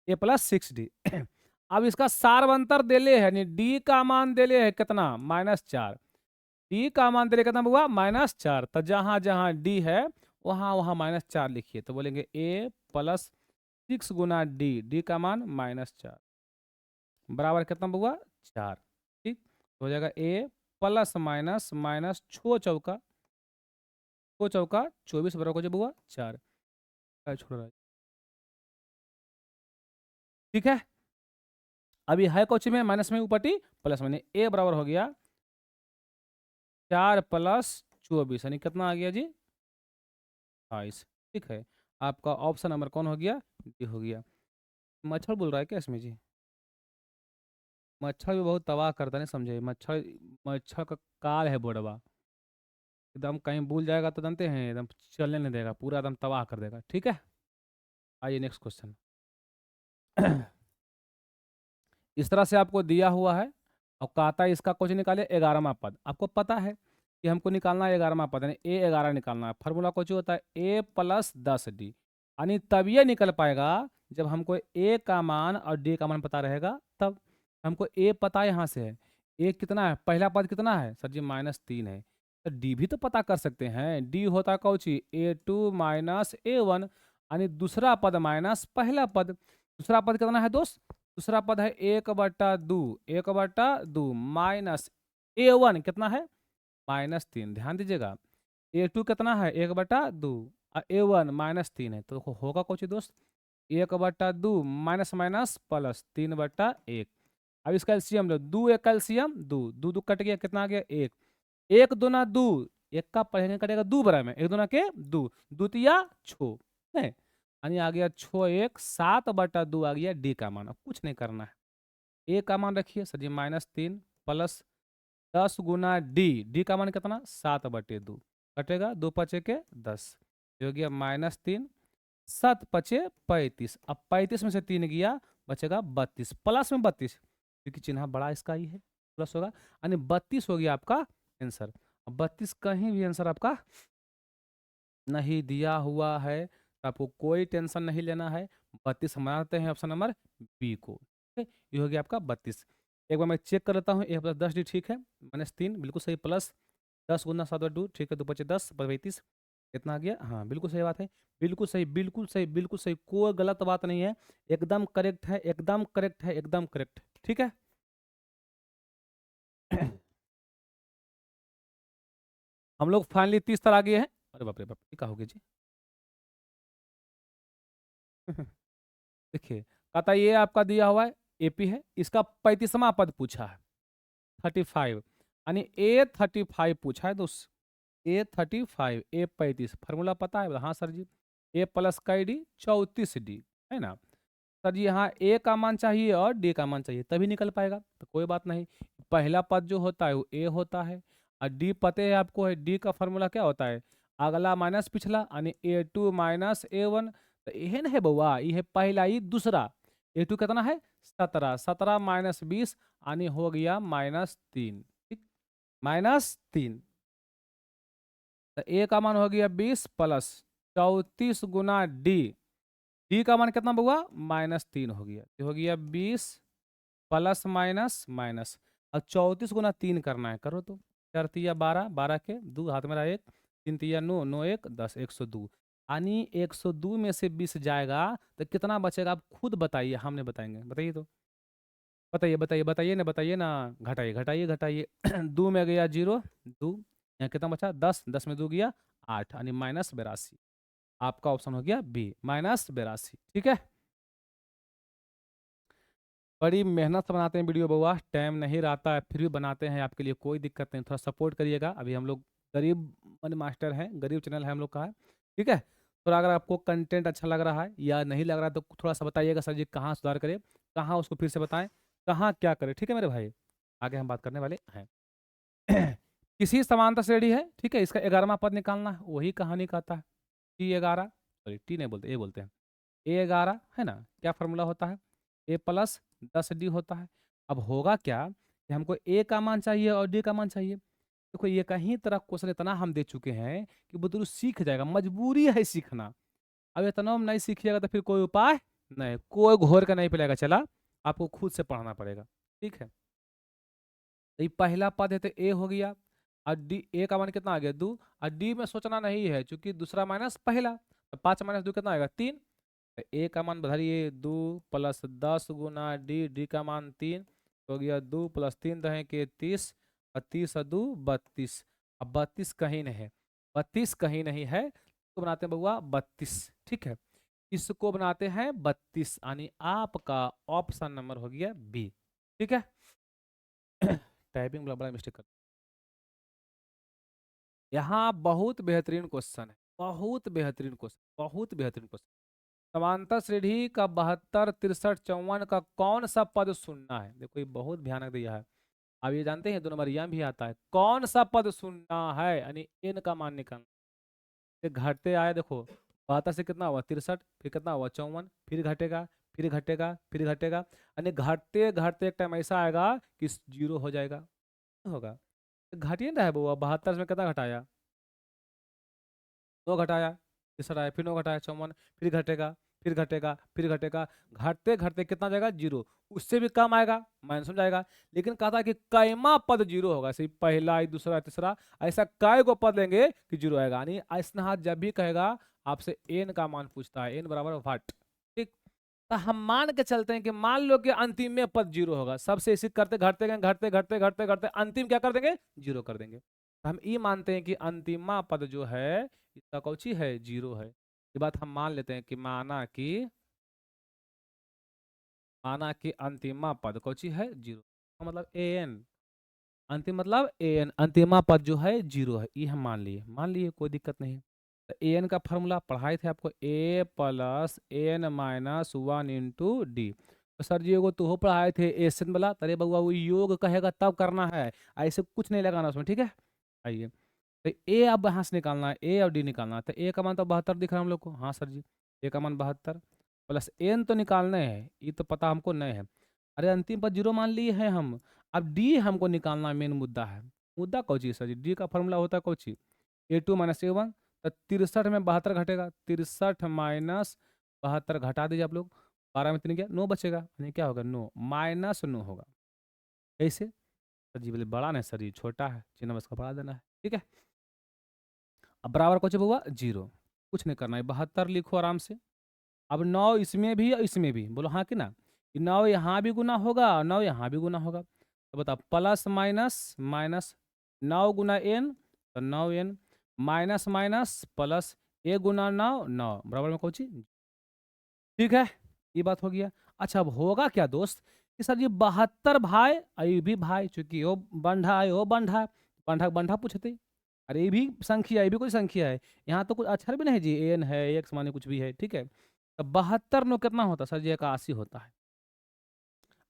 A प्लस 6D अब इसका सारवंतर देले है, यानी D का मान देले है कितना, -4, डी का मान दे कितना हुआ, -4, तो जहां जहां डी है वहां वहां -4 लिखिए, तो बोलेंगे A प्लस 6 गुना डी का मान -4 बराबर कितना हुआ, 4, ठीक। तो हो जाएगा A प्लस माइनस माइनस 6 चौका 24 बराबर जब हुआ 4, छोड़ रहा है, ठीक है। अभी है कौच में माइनस में ऊपर टी प्लस में, A बराबर हो गया 4 प्लस 24, यानी कितना आ गया जी, 22, ठीक है। आपका ऑप्शन नंबर कौन हो गया, डी हो गया। मच्छर बोल रहा है क्या इसमें जी, मच्छर भी बहुत तबाह करता नहीं, समझे, मच्छर, मच्छर का काल है बोड़वा, एकदम कहीं भूल जाएगा तो जानते हैं एकदम चलने नहीं देगा, पूरा एकदम तबाह कर देगा, ठीक है। आइए नेक्स्ट क्वेश्चन। इस तरह से आपको दिया हुआ है और कहता है इसका कुछ निकाले 11वां पद, आपको पता है कि हमको निकालना है 11वां पद, यानी A11 निकालना है। फार्मूला कुछ होता है A प्लस 10D, यानी तब ये निकल पाएगा जब हमको A का मान और D का मान पता रहेगा, तब हमको A पता है, यहाँ से है A कितना है, पहला पद कितना है सर जी, -3 है, तो D भी तो पता कर सकते हैं। D होता कौची, A2 माइनस A1, यानी दूसरा पद माइनस पहला पद। दूसरा पद कितना है दोस्त, दूसरा पद है 1/2 माइनस A1 कितना है, -3, ध्यान दीजिएगा। A2 कितना है, 1/2 और A1 -3 है, तो होगा कुछ दोस्त 1/2 माइनस माइनस प्लस 3/1। अब इसका एलसीएम लो, 2 1 एलसीएम 2, 2 2 कट गया, कितना आ गया 1, 1 दूना 2, 1 का पहले कटेगा 2 बराबर में, 1 दूना के 2, द्वितीया 6 है, यानी आ गया 6 1 7/2 आ गया डी का मान। अब कुछ नहीं करना है, ए का मान रखिए सर जी -3 प्लस 10 गुना डी का मान कितना 7/2, कटेगा 2 5 के 10, हो गया -3, 7 5 35, अब 35 में से 3 गया बचेगा 32, प्लस में 32, क्योंकि चिन्ह बड़ा इसका ही है, प्लस होगा, यानी 32 हो गया आपका आंसर। अब 32 कहीं भी आंसर आपका नहीं दिया हुआ है तो आपको कोई टेंशन नहीं लेना है। 32 हम बनाते हैं ऑप्शन नंबर बी को। ठीक है, ये हो गया आपका 32। एक बार मैं चेक कर लेता हूँ, 1+10 डी ठीक है, -3 बिल्कुल सही, प्लस 10 गुना 7/2 ठीक है, 2 × 10 35 कितना आ गया, हाँ बिल्कुल सही बात है, बिल्कुल सही बिल्कुल सही बिल्कुल सही, कोई गलत बात नहीं है, एकदम करेक्ट है एकदम करेक्ट है एकदम करेक्ट। ठीक है हम लोग फाइनली 30 तरह आ गए हैं। अरे बाप रे बाप, ये क्या हो गया जी देखिए, कहता ये आपका दिया हुआ है एपी है, इसका 35वां पद पूछा है 35, यानी A35 पूछा है दोस्त, A35 A35 फार्मूला पता है, हाँ सर जी, A प्लस का डी 34D है ना सर जी। यहाँ ए का मान चाहिए और डी का मान चाहिए तभी निकल पाएगा, तो कोई बात नहीं, पहला पद जो होता है वो ए होता है और डी पते है आपको है, डी का फॉर्मूला क्या होता है, अगला माइनस पिछला, यानी A2 माइनस A1, तो यह है बउआ, ये है पहला ही दूसरा, A2 कितना है 17, 17 माइनस 20 यानी हो गया -3, ठीक, -3, तो ए का मान हो गया 20 प्लस 34 गुना डी, डी का मान कितना बउआ -3 हो गया, ये हो गया 20 प्लस माइनस माइनस, अब 34 गुना 3 करना है, करो तो, 4 तिया 12, 12 के 2 हाथ में रहा 1, 3 तिया 9, 9 1 10, 102, यानी 102 में से 20 जाएगा तो कितना बचेगा आप खुद बताइए, हम नहीं बताएंगे, बताइए तो, बताइए बताइए बताइए ना, घटाइए घटाइए घटाइए 2 में गया 0, 2, यहाँ कितना बचा 10, 10 में 2 गया 8, यानी -82, आपका ऑप्शन हो गया बी -82। ठीक है, बड़ी मेहनत से बनाते हैं वीडियो बउआ, टाइम नहीं रहता है फिर भी बनाते हैं आपके लिए, कोई दिक्कत नहीं, थोड़ा सपोर्ट करिएगा, अभी हम लोग गरीब मनी मास्टर हैं, गरीब चैनल है हम लोग का है। ठीक है, थोड़ा अगर आपको कंटेंट अच्छा लग रहा है या नहीं लग रहा है तो थोड़ा सा बताइएगा सर जी, कहाँ सुधार करें, कहाँ उसको फिर से बताएं, कहाँ क्या करें। ठीक है मेरे भाई, आगे हम बात करने वाले हैं किसी समांतर श्रेणी है, ठीक है, इसका 11वां पद निकालना है, वही कहानी कहता है T11, सॉरी टी नहीं बोलते, ए बोलते हैं, A11 है ना, क्या फॉर्मूला होता है, A प्लस 10D होता है। अब होगा क्या कि हमको A का मान चाहिए और D का मान चाहिए, देखो ये कहीं तरह क्वेश्चन इतना हम दे चुके हैं कि बुद्धरू सीख जाएगा, मजबूरी है सीखना, अब इतना हम नहीं सीखिएगा तो फिर कोई उपाय नहीं, कोई घोर का नहीं पिलाएगा, चला आपको खुद से पढ़ना पड़ेगा। ठीक है, तो ये पहला पद है तो ए हो गया, और डी, ए का मान कितना आ गया 2, और डी में सोचना नहीं है क्योंकि दूसरा माइनस पहला, तो 5 - 2 कितना आएगा 3, तो ए का मान बधाइए 2 प्लस 10 गुना डी, डी का मान 3 हो गया, 2 प्लस 3 दहें के 30, और 30 और 2 32, अब 32 कहीं नहीं है, 32 कहीं नहीं है तो बनाते हैं बउआ 32। ठीक है, इसको बनाते हैं 32, यानी आपका ऑप्शन नंबर हो गया बी। ठीक है टाइपिंग बड़ा बड़ा मिस्टेक कर, यहाँ बहुत बेहतरीन क्वेश्चन है, बहुत बेहतरीन क्वेश्चन, बहुत बेहतरीन क्वेश्चन, समांतर श्रेणी का 72 63 54 का कौन सा पद सुनना है, देखो ये बहुत भयानक दिया है, अब ये जानते हैं 2 नंबर यहाँ भी आता है, कौन सा पद सुनना है, यानी n का मान निकालना, ये घटते आए देखो, 72 से कितना हुआ 63, फिर कितना हुआ 54, फिर घटेगा फिर घटेगा फिर घटेगा, यानी घटते घटते एक टाइम ऐसा आएगा कि 0 हो जाएगा, होगा, घटिए ना है वो, 72 में कितना घटाया 9 घटाया, तीसरा है, फिर 9 घटाया 54, फिर घटेगा फिर घटेगा फिर घटेगा, घटते घटते कितना जाएगा 0, उससे भी कम आएगा माइनस में जाएगा, लेकिन कहा था कि कैमा पद 0 होगा, सही पहला दूसरा तीसरा, ऐसा कै गो पद लेंगे कि 0 आएगा, यानी ऐसा जब भी कहेगा आपसे n का मान पूछता है, n बराबर व्हाट, ठीक, तो हम मान के चलते हैं कि मान लो कि अंतिम में पद 0 होगा, सबसे इसी करते घटते गए घटते घटते घटते घटते अंतिम क्या कर देंगे 0 कर देंगे, तो हम ये मानते हैं कि अंतिमा पद जो है इसका कौची है 0 है, ये बात हम मान लेते हैं कि माना कि अंतिमा पद कौची है 0, मतलब an, अंतिम मतलब an, अंतिमा पद जो है 0 है, ये हम मान लिए कोई दिक्कत नहीं है, तो an का फॉर्मूला पढ़ाए थे आपको, a plus n minus 1 into D, तो सर जी एगो तो पढ़ाए थे एसन वाला, तरे बउआ वो योग कहेगा तब करना है, ऐसे कुछ नहीं लगाना उसमें, ठीक है, आइए, तो ए अब यहाँ से निकालना है, ए और डी निकालना है, तो ए का मान तो 72 दिख रहा है हम लोग को, हाँ सर जी, ए का मान 72 प्लस एन तो निकालने हैं, ये तो पता हमको नहीं है, अरे अंतिम पर 0 मान लिए हैं हम, अब डी हमको निकालना मेन मुद्दा है, मुद्दा कौची सर जी, डी का फॉर्मूला होता है कौची A2 - A1, तो 63 में 72 घटेगा, 63 माइनस 72 घटा दीजिए आप लोग, 12 में 3 गया 9 बचेगा, यानी क्या होगा 9 माइनस 9 होगा। कैसे सर जी? बोले बड़ा नहीं सर जी, छोटा है, चिन्ह बस का बढ़ा देना है, ठीक है। अब बराबर को जब हुआ 0, कुछ नहीं करना है, 72 लिखो आराम से। अब 9 इसमें भी और इसमें भी, बोलो हाँ कि ना, 9 यहाँ भी गुना होगा और 9 यहाँ भी गुना होगा, तो बताओ प्लस माइनस माइनस 9 गुना n, तो 9n माइनस माइनस प्लस ए गुना 9 9 बराबर में कौची, ठीक है। ये बात हो गया। अच्छा अब होगा क्या दोस्त कि सर जी 72 भाई, ये भी भाई, चूंकि वो बंधा है वो बंधा, बंधा बंधा पूछते, अरे ये भी संख्या, ये भी कोई संख्या है, यहाँ तो कुछ अक्षर भी नहीं जी, एन है एक्स माने कुछ भी है, ठीक है। तो 72 नो कितना होता है सर जी, 81 होता है।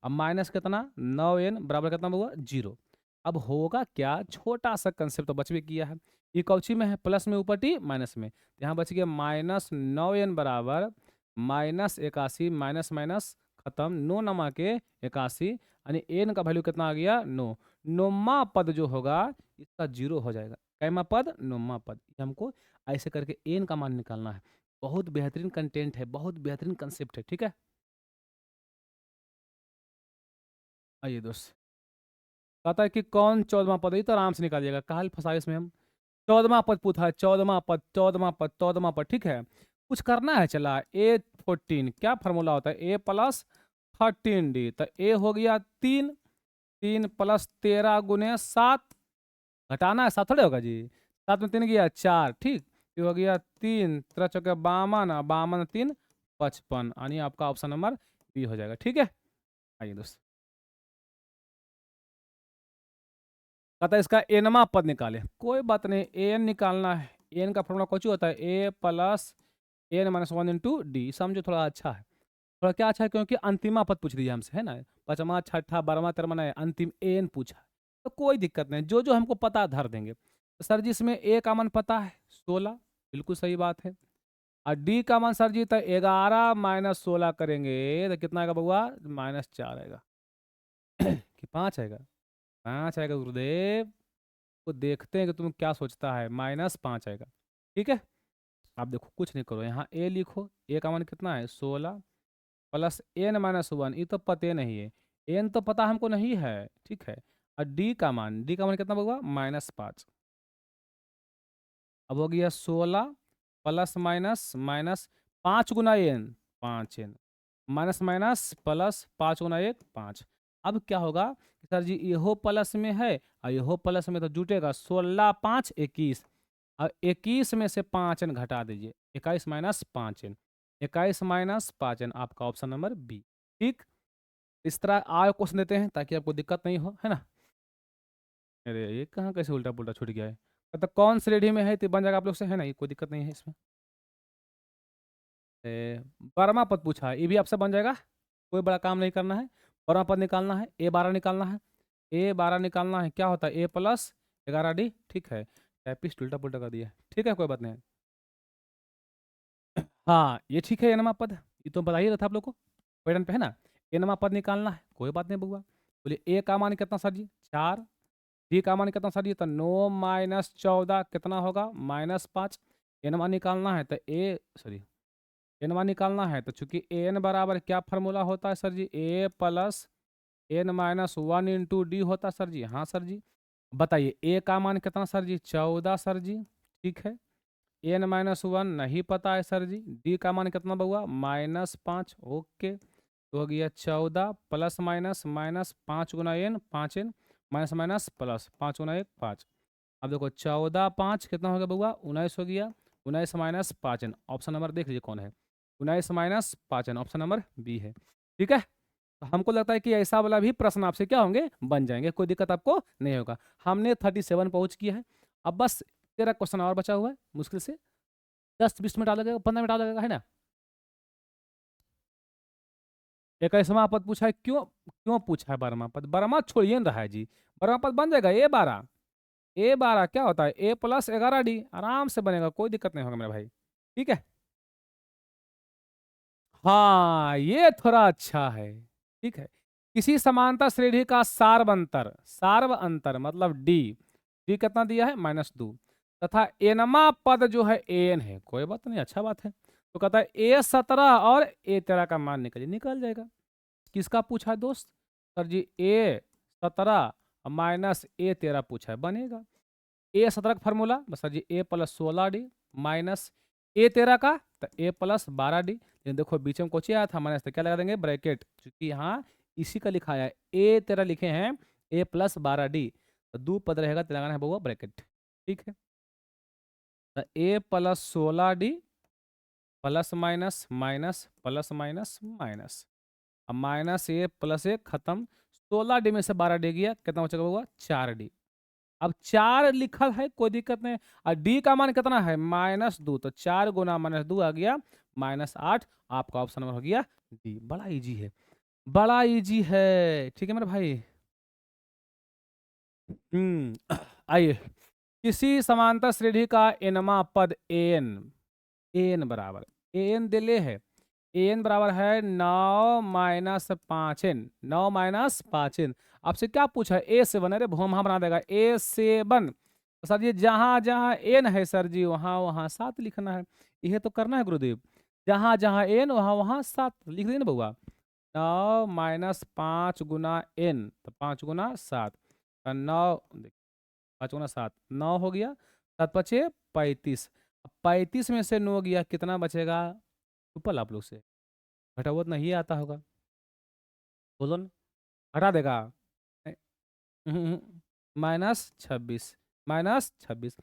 अब माइनस कितना 9n बराबर कितना हुआ 0। अब होगा क्या, छोटा सा कंसेप्ट तो बच भी किया है, ये कौची में है, प्लस में ऊपर टी माइनस में, तो यहाँ बच गया -9n बराबर -81 माइनस माइनस खत्म, 9 नमा के 81, यानी एन का वैल्यू कितना आ गया 9। नौमा पद जो होगा इसका 0 हो जाएगा, कैमा पद नौमा पद, ये हमको ऐसे करके एन का मान निकालना है। बहुत बेहतरीन कंटेंट है, बहुत बेहतरीन कंसेप्ट है, ठीक है। आइए दोस्त, कहता है कि कौन 14वां पद है, ये तो आराम से निकालिएगा, काहल फंसा इसमें हम। 14वां पद पूछा है, 14वां पद 14वां पद 14वां पद, ठीक है। कुछ करना है, चला A14 क्या फार्मूला होता है, A प्लस 13D, तो A हो गया 3, 3 प्लस 13 गुने 7, घटाना है 7 थोड़े होगा जी, 7 में 3 गया 4, ठीक, ये हो गया 3 3 चौके 52, 52 3 55, यानी आपका ऑप्शन नंबर बी हो जाएगा, ठीक है। आइए दोस्त, कहता है इसका एनमा पद निकाले, कोई बात नहीं, एन निकालना है, एन का फॉर्मूला कुछ होता है A plus N minus 1 into D, समझो थोड़ा अच्छा है, थोड़ा क्या अच्छा है, क्योंकि अंतिमा पद पूछ दिया हमसे, है ना, 5वां 6ठा 12वां 13वां नहीं, अंतिम एन पूछा है, तो कोई दिक्कत नहीं, जो जो हमको पता धर देंगे। तो सर जी इसमें ए का मान पता है 16, बिल्कुल सही बात है, और डी का मान सर जी तो 11 माइनस 16 करेंगे तो कितना आएगा बउआ, -4 आएगा कि 5 आएगा, 5 आएगा गुरुदेव, को देखते हैं कि तुम क्या सोचता है, -5 आएगा, ठीक है। आप देखो कुछ नहीं करो, यहाँ ए लिखो, ए का मान कितना है 16 प्लस एन माइनस 1, ये तो पते नहीं है, एन तो पता हमको नहीं है, ठीक है। और डी का मान कितना होगा -5, अब हो गया 16 प्लस माइनस माइनस 5 गुना N 5n, minus minus plus 5 गुना 1 5। अब क्या होगा कि सर जी यहो प्लस में है और यहो प्लस में, तो जुटेगा 16 5 21, और 21 में से 5n घटा दीजिए, 21 माइनस 5n, 21 माइनस 5n, आपका ऑप्शन नंबर बी, ठीक। इस तरह आगे क्वेश्चन देते हैं ताकि आपको दिक्कत नहीं हो, है ना। अरे ये कहाँ कैसे उल्टा पुल्टा छूट गया है, मतलब कौन सी रेडी में है तो बन जाएगा आप लोग से, है ना, ये कोई दिक्कत नहीं है इसमें। 12वां पद पूछा है, ये भी आपसे बन जाएगा, कोई बड़ा काम नहीं करना है। 12वां पद निकालना है, A12 निकालना है, A12 निकालना है, क्या होता है A प्लस 11D, ठीक है, टाइपिस्ट उल्टा पुल्टा कर दिया है, ठीक है कोई बात नहीं। हाँ ये ठीक है, एनमा पद, ये तो बता ही रहा था आप लोग को, पैटर्न पे है ना, एनमा पद निकालना है, कोई बात नहीं बुआ। बोलिए ए का मान कितना सर जी 4, डी का मान कितना सर जी, तो 9 माइनस 14 कितना होगा -5, एनमा निकालना है तो ए सॉरी एनमा निकालना है, तो चूंकि एन बराबर क्या फार्मूला होता है sir ji, A plus N minus 1 into D होता है सर जी, हाँ सर जी। बताइए ए का मान कितना सर जी 14 सर जी, ठीक है, एन माइनस 1 नहीं पता है सर जी, डी का मान कितना हुआ -5, ओके, तो हो गया 14 प्लस माइनस माइनस 5 गुना N 5n minus minus plus 5 गुना 1 5। अब देखो 14 5 कितना हो गया बउआ 19 हो गया, 19 माइनस 5n, ऑप्शन नंबर देख लीजिए कौन है, 19 minus 5n, option number B है, ठीक है। तो हमको लगता है कि ऐसा वाला भी प्रश्न आपसे क्या होंगे बन जाएंगे, कोई दिक्कत आपको नहीं होगा। हमने 37 पहुंच किया है, अब बस 13 क्वेश्चन और बचा हुआ है, मुश्किल से 10-20 मिनट आ लगेगा, 15 मिनट आ लगेगा, है ना। 21वां पद पूछा है, क्यों क्यों पूछा है 12वां पद, 12वां छोड़िए ना रहा है जी, 12वां पद बन जाएगा A12, A12 क्या होता है A प्लस 11D, आराम से बनेगा, कोई दिक्कत नहीं होगा मेरा भाई, ठीक है। हाँ ये थोड़ा अच्छा है, ठीक है। किसी समांतर श्रेणी का सार्व अंतर मतलब डी, डी कितना दिया है -2, तथा एनमा पद जो है एन है। कोई बात नहीं, अच्छा बात है। तो कहता है A17 और A13 का मान निकल जाएगा। किसका पूछा है दोस्त? सर जी A17 माइनस A13 पूछा है, बनेगा। A17 का फार्मूला बस सर जी A+16D माइनस A13 का तो A+12D। लेकिन देखो बीच में कोची आया था माइनस, तो क्या लगा देंगे? ब्रैकेट, क्योंकि यहाँ इसी का लिखा है A13 लिखे हैं A+12D, तो 2 पद रहेगा तो लगाना है बउआ ब्रैकेट। ठीक है, तो A+16D plus minus minus plus minus minus, अब माइनस ए प्लस ए खत्म। 16D में से 12D गया, कितना बचेगा बउआ? 4D। अब 4 लिखल है, कोई दिक्कत नहीं। और डी का मान कितना है? -2, तो 4 गुना -2 आ गया -8। आपका ऑप्शन नंबर हो गया डी। बड़ा इजी है, बड़ा इजी है। ठीक है मेरे भाई। आइए, किसी समांतर श्रेणी का एनवा पद एन बराबर एन दिले है। एन बराबर है 9 - 5n, 9 - 5n। आपसे क्या पूछा है? A7, अरे भोमा बना देगा A7। तो सर जी जहाँ जहाँ एन है सर जी वहाँ वहाँ 7 लिखना है। यह तो करना है गुरुदेव, जहाँ जहाँ एन वहाँ वहाँ 7 लिख देना बउआ। 9 - 5 गुना n, तो 5 गुना 7, 9 5 गुना 7 9 हो गया, 7 पचे 35। अब 35 में से 9 गया, कितना बचेगा? ट्रिपल आप लोग से घटा हुआ तो नहीं आता होगा, बोलो ना। हटा देगा -26, -26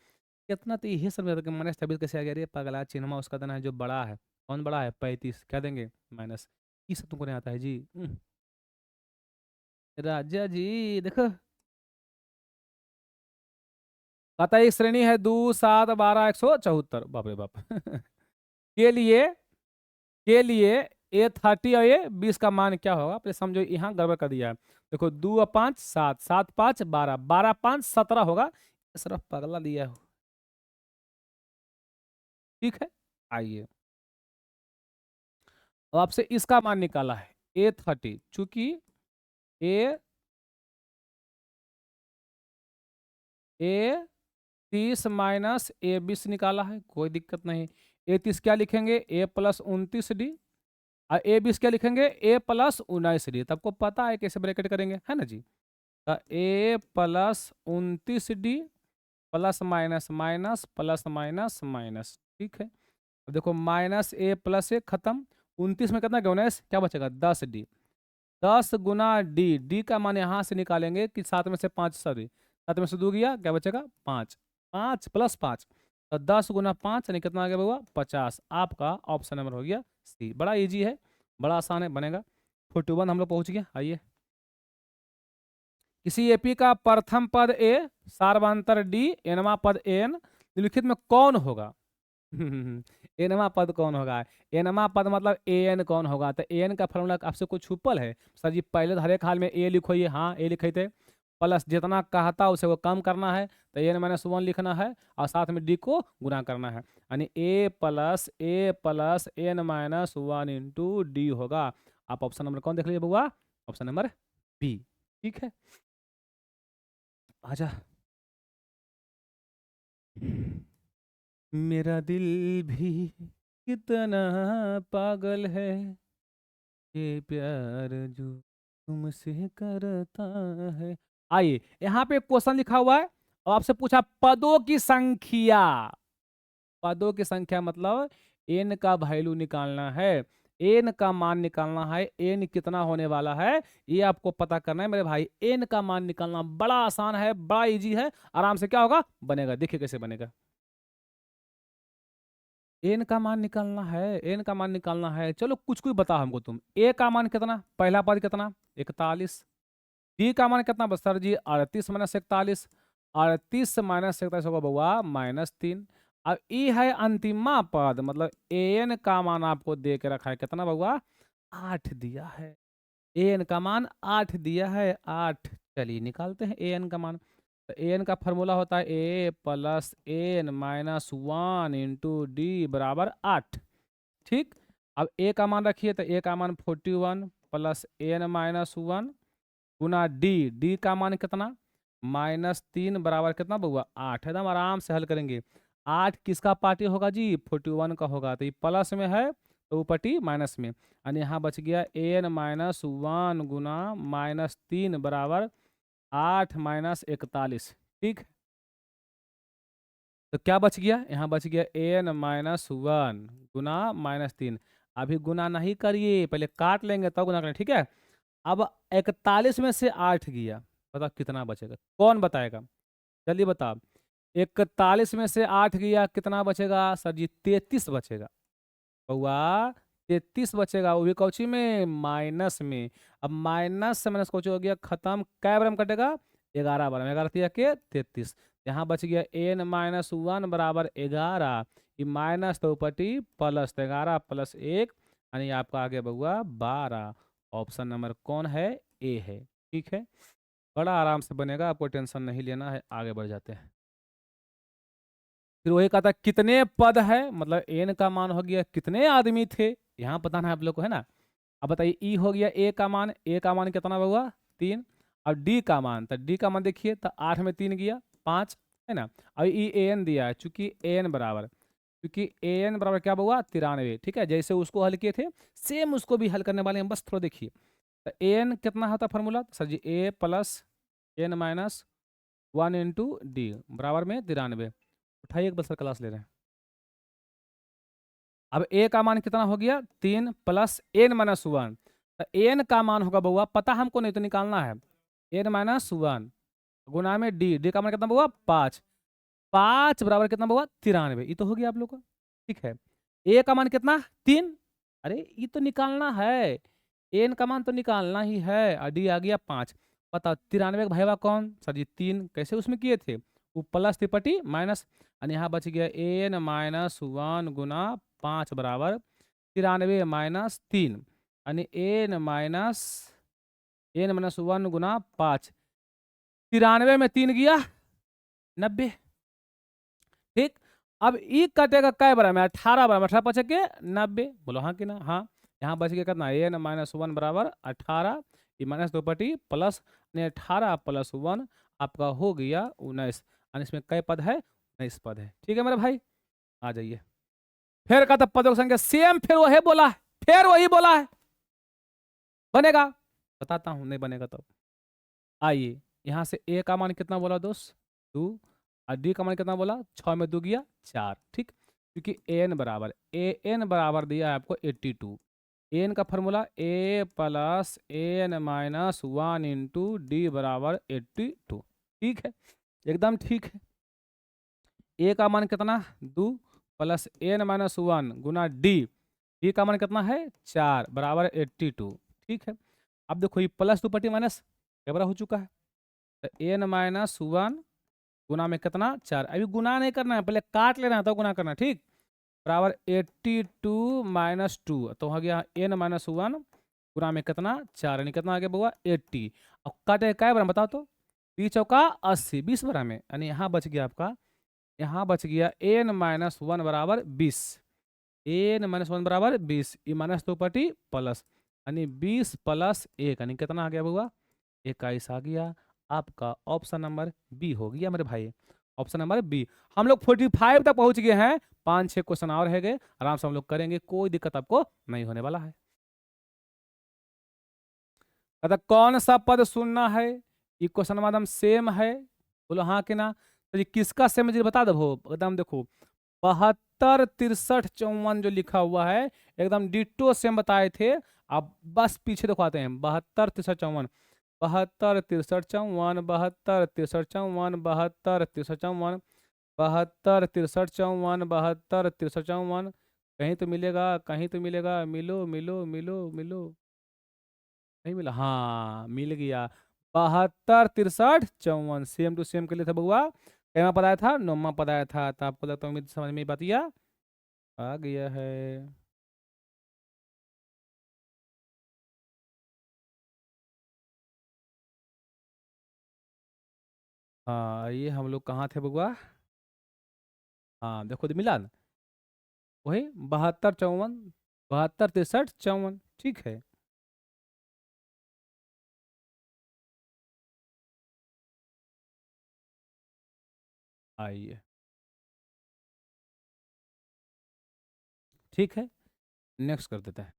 कितना? तो यही समझ आता कि -26 कैसे आ गया? अरे पगला, चिन्हमा उसका देना है जो बड़ा है। कौन बड़ा है? 35, क्या देंगे? माइनस। ये सब तुमको नहीं आता है जी। राजा जी देखो, कहता है एक श्रेणी है 2 7 12 174, बाप रे बाप के लिए A30 और A20 का मान क्या होगा? आप समझो, यहाँ गड़बड़ कर दिया है। देखो 2 और 5 7, 7 5 12, 12 5 17 होगा। सिर्फ पगला दिया है। ठीक है, आइए अब आपसे इसका मान निकाला है A30, चूंकि A30 माइनस A20 निकाला है, कोई दिक्कत नहीं। A30 क्या लिखेंगे? A+29D, और A20 क्या लिखेंगे? A+19D। तो आपको पता है कैसे ब्रैकेट करेंगे, है ना जी? तो A+29D plus minus minus plus minus minus. ठीक है, अब देखो माइनस ए प्लस ए खत्म। 29 में कितना गया? 19, क्या बचेगा? 10D। 10 गुना डी, डी का मान यहाँ से निकालेंगे कि 7 में से 5, सॉरी 7 में से 2 गया, क्या बचेगा? 5, 5 + 5, तो 10 गुना 5 यानी कितना आ गया बउआ? 50। आपका ऑप्शन नंबर हो गया सी। बड़ा इजी है, बड़ा आसान है, बनेगा। 41 हम लोग पहुंच गए। आइए, किसी एपी का प्रथम पद ए, सार्वंतर डी, एनवा पद एन, निम्नलिखित में कौन होगा? एनवा पद कौन होगा? एनवा पद मतलब एन कौन होगा? तो एन का फॉर्मूला आपसे कुछ छुपल है सर जी? पहले तो हर एक हाल में ए लिखो, ये हाँ ए लिखे थे, प्लस जितना कहता उसे वो कम करना है, तो n-1 लिखना है, और साथ में डी को गुना करना है, यानी A+n-1 इंटू डी होगा। आप ऑप्शन नंबर कौन देख लीजिए बउआ? Option number B. ठीक है, आजा। मेरा दिल भी कितना पागल है, ये प्यार जो तुमसे करता है। आइए, यहाँ पे क्वेश्चन लिखा हुआ है और आपसे पूछा पदों की संख्या। पदों की संख्या मतलब एन का वैल्यू निकालना है, एन का मान निकालना है। एन कितना होने वाला है ये आपको पता करना है मेरे भाई। एन का मान निकालना बड़ा आसान है, बड़ा इजी है। आराम से क्या होगा? बनेगा, देखिए कैसे बनेगा। एन का मान निकालना है, एन का मान निकालना है। चलो कुछ कुछ बता हमको तुम। ए का मान कितना? पहला पद कितना? 41। डी का मान कितना सर जी? 38 - 41। 38 - 41 होगा बउआ -3। अब ई है अंतिमा पद, मतलब एन का मान आपको दे के रखा है कितना बउआ? 8 दिया है। एन का मान 8 दिया है, 8। चलिए निकालते हैं एन का मान। तो एन का फॉर्मूला होता है A+n-1 इंटू डी बराबर 8। ठीक, अब ए का मान रखिए, तो ए का मान 41 + n-1 गुना डी, डी का मान कितना? -3 बराबर कितना बउआ 8, एकदम आराम से हल करेंगे। 8 किसका पार्टी होगा जी 41 का होगा, तो ये प्लस में है तो ऊपटी माइनस में, यानी यहाँ बच गया n-1 गुना -3 बराबर 8 - 41। ठीक, तो क्या बच गया, यहाँ बच गया n-1 गुना -3। अभी गुना नहीं करिए, पहले काट लेंगे तब गुना करें, ठीक है। अब 41 में से 8 गया, बताओ कितना बचेगा, कौन बताएगा, जल्दी बताओ। 41 में से 8 गया, कितना बचेगा सर जी 33 बचेगा बउआ, 33 बचेगा, वो भी कौची में माइनस में। अब माइनस से माइनस कौची हो गया खत्म, कै बार में कटेगा 11 बार में, 11 तिया के 33। यहाँ बच गया n-1 बराबर 11, ये माइनस तो ऊपटी प्लस, तो 11 + 1 यानी आपका आ गया बउआ 12। ऑप्शन नंबर कौन है, ए है। ठीक है, बड़ा आराम से बनेगा, आपको टेंशन नहीं लेना है, आगे बढ़ जाते हैं। फिर वही कहा था कितने पद है, मतलब एन का मान हो गया कितने आदमी थे, यहाँ बताना है आप लोग को, है ना। अब बताइए ई हो गया ए का मान, ए का मान कितना हुआ 3, और डी का मान, तो डी का मान देखिए तो 8 में 3 गया 5, है ना। अब ई एन दिया है, चूंकि एन बराबर, क्योंकि एन बराबर क्या हुआ 93, ठीक है, जैसे उसको हल किए थे सेम उसको भी हल करने वाले हैं, बस थोड़ा देखिए। तो एन कितना होता formula sir ji, A plus n-1 into D बराबर में 93। उठाइए एक बस क्लास ले रहे हैं। अब ए का मान कितना हो गया 3 + n-1, तो एन का मान होगा बउआ, पता हमको नहीं तो निकालना है, n-1 गुना में डी, डी का मान कितना बउआ 5, 5 बराबर कितना बउआ 93, ये तो हो गया आप लोग का। ठीक है, ए का मान कितना 3, अरे ये तो निकालना है, एन का मान तो निकालना ही है, और डी आ गया 5। बताओ 93 का भाईवा कौन सर जी 3, कैसे उसमें किए थे, वो प्लस त्रिपटी माइनस, और यहाँ बच गया n-1 गुना 5 बराबर 93 - 3, यानी n-1 गुना 5, 93 में 3 गया 90। ठीक, अब ई कटेगा कै बार में 18 बार में, 18 पचे के 90, बोलो हाँ कि ना, हाँ। यहाँ बच गया कितना n-1 बराबर 18, ये माइनस दो पटी प्लस 18 + 1 आपका हो गया 19, और इसमें कै पद है 19 पद है। ठीक है मेरे भाई, आ जाइए। फिर का तब पदों की संख्या सेम, फिर वही बोला है, फिर वही बोला है, बनेगा बताता हूं, नहीं बनेगा तब। आइए, यहाँ से ए का मान कितना बोला दोस्त 2, और डी का मान कितना बोला 6 में 2 गया 4। ठीक, क्योंकि एन बराबर, ए एन बराबर दिया है आपको 82, एन का formula A plus n-1 into D बराबर 82। ठीक है, एकदम ठीक है। ए का मान कितना 2 + n-1 गुना डी, डी का मान कितना है 4 बराबर 82। ठीक है, अब देखो ये प्लस दो पट्टी माइनस बराबर हो चुका है, तो n-1 गुना में कितना 4, अभी गुना नहीं करना है, पहले काट लेना है तो गुना करना है। ठीक, बराबर 82 - 2, तो हो गया n-1 गुना में कितना 4, यानी कितना आ गया बउआ 80। अब काटे क्या बरा बताओ तो, 3 चौका 80, 20 बरा में, यानी यहाँ बच गया आपका, यहाँ बच गया n-1 बराबर 20, n-1 बराबर 20, ये माइनस दो पटी प्लस, यानी 20 + 1 यानी कितना आ गया बउआ 21 आ गया। आपका ऑप्शन नंबर बी हो गया मेरे भाई, ऑप्शन नंबर बी। हम लोग 45 तक पहुंच गए हैं, 5-6 क्वेश्चन और है गए, आराम से हम लोग करेंगे, कोई दिक्कत आपको नहीं होने वाला है। कहता कौन सा पद सुनना है, ये क्वेश्चन एकदम सेम है, बोलो हाँ कि ना। तो ये किसका सेम मुझे बता दो एकदम, देखो 72 63 54 जो लिखा हुआ है एकदम डिट्टो सेम बताए थे। अब बस पीछे दिखाते हैं 72 63 54, 72 63 54, 72 63 54, 72 63 54, 72 63 54, 72 63 54, कहीं तो मिलेगा, कहीं तो मिलेगा, मिलो मिलो मिलो मिलो, नहीं मिला, हाँ मिल गया 72 63 54, सेम टू सेम के लिए था बउआ, कैमा पढ़ाया था, नौमा पढ़ाया था, तो आपको लगता है उम्मीद समझ में बात आ गया है। हाँ, ये हम लोग कहाँ थे बउआ, हाँ देखो तो मिला ना, वही 72 54, 72 63 54, ठीक है। आइए, ठीक है, नेक्स्ट कर देते हैं।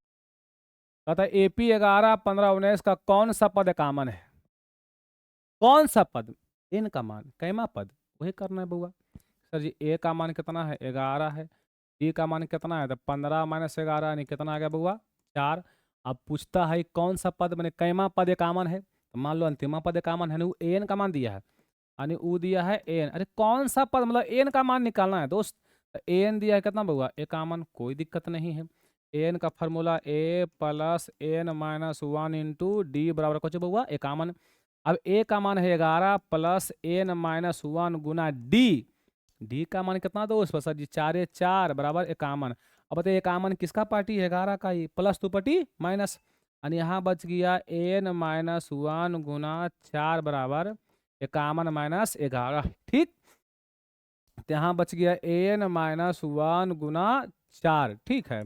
कहता है एपी 11, 15, 19 का कौन सा पद कॉमन है? कौन सा पद? एन का मान, कैमा पद, वही करना है बुआ। सर जी ए का मान कितना है? 11 है। बी का मान कितना है? तो 15 माइनस 11 यानी कितना आ गया बुआ? 4। अब पूछता है कौन सा पद मैंने कैमा पद कॉमन है, तो मान लो अंतिमा पद कॉमन है ना, एन का मान दिया है, यानी ऊ दिया है एन। अरे कौन सा पद, मतलब एन का मान निकालना है दोस्त। तो एन दिया है कितना बुआ? ए कॉमन, कोई दिक्कत नहीं है। एन का formula A plus N minus 1 into D बराबर कुछ बुआ ए कॉमन। अब ए का मान है 11 प्लस एन माइनस 1 गुना डी। डी का मान कितना दोस्त? सर जी 4 4 बराबर 51। अब बताइए 51 किसका पार्टी है? 11 का ही, प्लस टू पार्टी माइनस, यानी यहाँ बच गया एन माइनस 1 गुना 4 बराबर 51 माइनस 11। ठीक, तो यहाँ बच गया एन माइनस 1 गुना 4। ठीक है,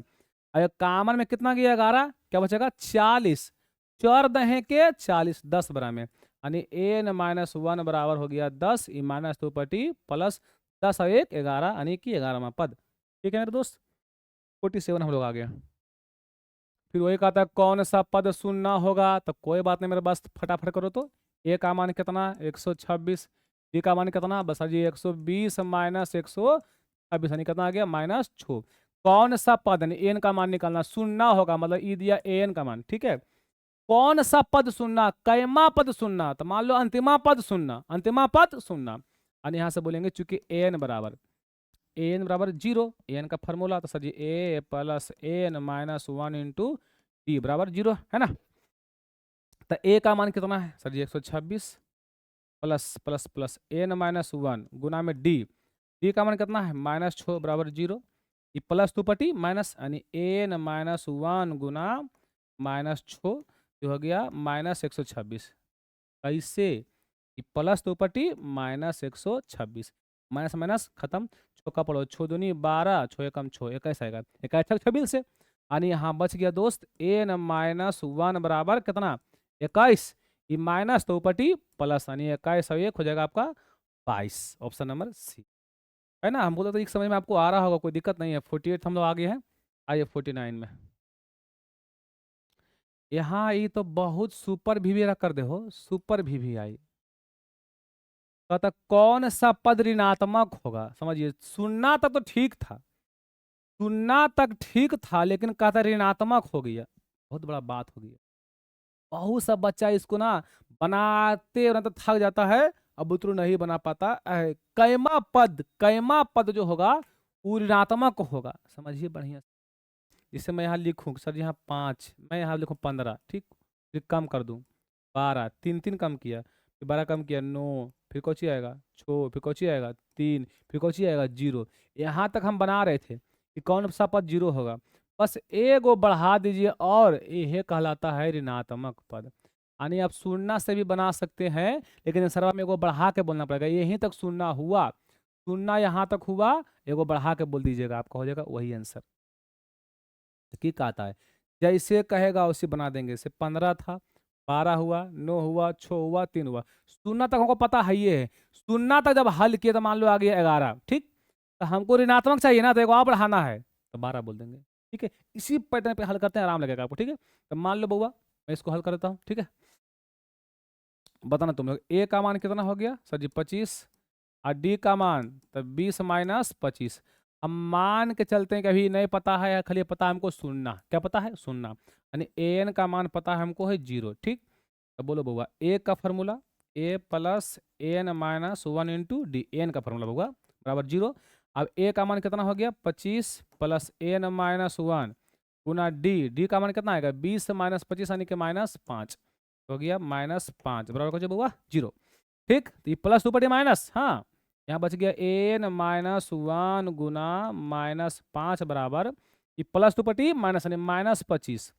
अब कामन में कितना गया? 11, क्या बचेगा? 40। 4 दहे के 40, 10 बराबर में, यानी एन माइनस 1 बराबर हो गया 10 ई माइनस 2 पटी प्लस 10 और 1 11, यानी कि 11वां पद। ठीक है मेरे दोस्त, 47 हम लोग आ गए। फिर वही कहता है कौन सा पद शून्य होगा, तो कोई बात नहीं मेरे पास, फटाफट करो तो। ए का मान कितना? 126। बी का मान कितना? बस जी 120 माइनस 126, यानी कितना आ गया? -6। कौन सा पद, एन का मान निकालना, शून्य होगा, मतलब ई दिया एन का मान। ठीक है, कौन सा पद शून्य? कैमा पद शून्य, तो मान लो अंतिमा पद शून्य, अंतिमा पद शून्य, यानी यहाँ से बोलेंगे चूंकि एन बराबर 0, एन का फॉर्मूला, तो sir ji A plus N minus 1 into D बराबर 0 है ना। तो ए का मान कितना है? Sir ji 126 plus plus plus N minus 1 गुना में डी। डी का मान कितना है? -6 बराबर 0। ये प्लस टू पटी माइनस, यानी एन माइनस 1 गुना -6 जो हो गया -126। कैसे? ये प्लस दो पटी -126, माइनस माइनस खत्म, चौका पढ़ो, 6 दूनी 12, 6 एकम 6, 21 आएगा, 21 26 से, यानी यहाँ बच गया दोस्त एन माइनस 1 बराबर कितना? 21। ये माइनस दो पटी प्लस, यानी 21 और 1 हो जाएगा आपका 22। ऑप्शन नंबर सी है ना। हम बोलते तो एक समझ में आपको आ रहा होगा, कोई दिक्कत नहीं है। 48 हम लोग आगे हैं, आइए 49 में। यहाँ ये तो बहुत सुपर भी कर दे हो, सुपर भी आई। कहता कौन सा पद ऋणात्मक होगा? समझिए, सुनना तक तो ठीक था, सुनना तक ठीक था, लेकिन कहता ऋणात्मक हो गया, बहुत बड़ा बात हो गया। बहुत सा बच्चा इसको ना बनाते तो थक जाता है, अब बुतरू नहीं बना पाता। कैमा पद जो होगा वो ऋणात्मक होगा, समझिए बढ़िया। जिससे मैं यहाँ लिखूँ सर यहाँ 5, मैं यहाँ लिखूँ 15। ठीक, फिर कम कर दूँ 12, 3 3 कम किया, फिर 12 कम किया 9, फिर कौची आएगा 6, फिर कौची आएगा 3, फिर कौची आएगा 0। यहाँ तक हम बना रहे थे कि कौन सा पद 0 होगा, बस एगो बढ़ा दीजिए और यह कहलाता है ऋणात्मक पद। यानी आप सुनना से भी बना सकते हैं, लेकिन सर्वा में एगो बढ़ा के बोलना पड़ेगा। यहीं तक सुनना हुआ, सुनना यहाँ तक हुआ, एगो बढ़ा के बोल दीजिएगा, आपका हो जाएगा वही आंसर। ठीक आता है, जैसे कहेगा उसे बना देंगे। से 15 था, 12 हुआ, 9 हुआ, 6 हुआ, 3 हुआ। सुनना तक हमको पता है, ये है सुनना तक जब हल किया तो मान लो आ गया 11। ठीक, तो हमको ऋणात्मक चाहिए ना, तो एक और बढ़ाना है तो 12 बोल देंगे। ठीक है, इसी पैटर्न पे हल करते हैं, आराम लगेगा आपको। ठीक है, तो मान लो बउआ मैं इसको हल कर देता हूँ। ठीक है, बताना तुम लोग। ए का मान कितना हो गया सर जी 25, और डी का मान तो 20 माइनस 25। हम मान के चलते हैं कि अभी नहीं पता है, खाली पता है हमको सुनना। क्या पता है? सुनना, यानी एन का मान पता है हमको है 0। ठीक, तो बोलो बउआ ए का formula A plus N minus 1 into D, N का फॉर्मूला बउआ बराबर 0। अब ए का मान कितना हो गया 25 प्लस एन माइनस 1 गुना डी, डी का मान कितना आएगा 20 माइनस 25 यानी कि -5 हो गया, -5 बराबर कुछ बउआ 0। ठीक, तो ये प्लस 2 पटे माइनस, हाँ यहाँ बच गया एन माइनस 1 गुना -5 बराबर ये प्लस 2 पटी माइनस, यानी -25,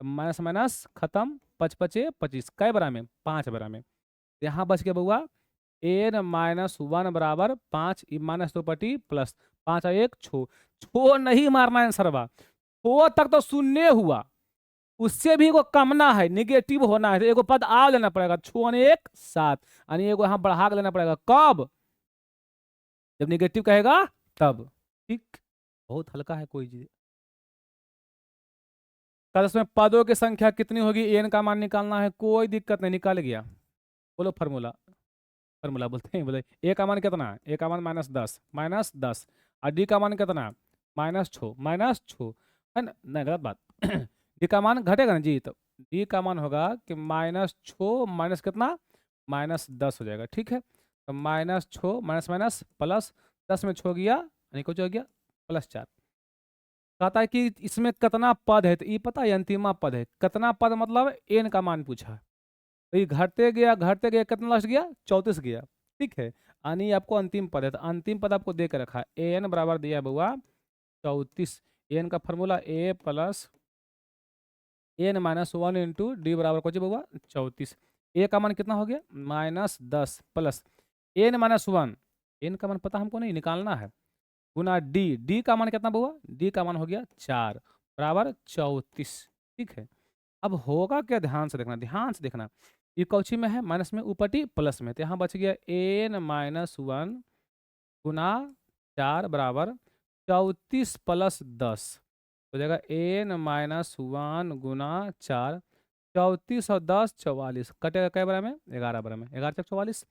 माइनस माइनस खत्म, 5 5 25, कै बरा में 5 बरा में। यहाँ बच गया बउआ एन माइनस 1 बराबर 5, माइनस 2 पटी प्लस 5 और 1 छो, छो नहीं मारना है सरवा, छो तक तो शून्य हुआ, उससे भी एगो कमना है, निगेटिव होना है, तो एगो पद आ लेना पड़ेगा, 6 और 1 7, यानी एगो यहाँ बढ़ा के लेना पड़ेगा। कब? जब निगेटिव कहेगा तब। ठीक, बहुत हल्का है कोई चीज। कल इसमें पदों की संख्या कितनी होगी, एन का मान निकालना है, कोई दिक्कत नहीं, निकाल गया। बोलो फार्मूला, फार्मूला बोलते हैं, बोले ए का मान कितना है, ए का मान -10 और डी का मान कितना है -6 है ना, नहीं गलत बात डी का मान घटेगा ना जी, तो डी का मान होगा कि -6 माइनस कितना -10 हो जाएगा। ठीक है, तो -6 माइनस माइनस प्लस 10 में 6 गया यानी कुछ हो गया +4। कहता है कि इसमें कितना पद है, तो ये पता है अंतिमा पद है, कितना पद मतलब एन का मान पूछा है। तो ये घटते गया कितना लास्ट गया 34 गया। ठीक है, यानी आपको अंतिम पद है, तो अंतिम पद आपको दे कर रखा है, एन बराबर दिया है बुआ 34। एन का formula A plus N -1 into D बराबर कुछ बुआ 34। ए का मान कितना हो गया -10 प्लस n-1, एन का मान पता हमको नहीं, निकालना है, गुना डी, डी का मान कितना बुआ, डी का मान हो गया 4 बराबर 34। ठीक है, अब होगा क्या, ध्यान से देखना, ध्यान से देखना, ये कौची में है, माइनस में, ऊपरटी प्लस में, तो यहाँ बच गया n-1 गुना 4 बराबर 34 + 10 हो जाएगा n-1 गुना 4, 34 और 10 44, कटेगा कै बरा में 11 बरा में, 11 चक 44,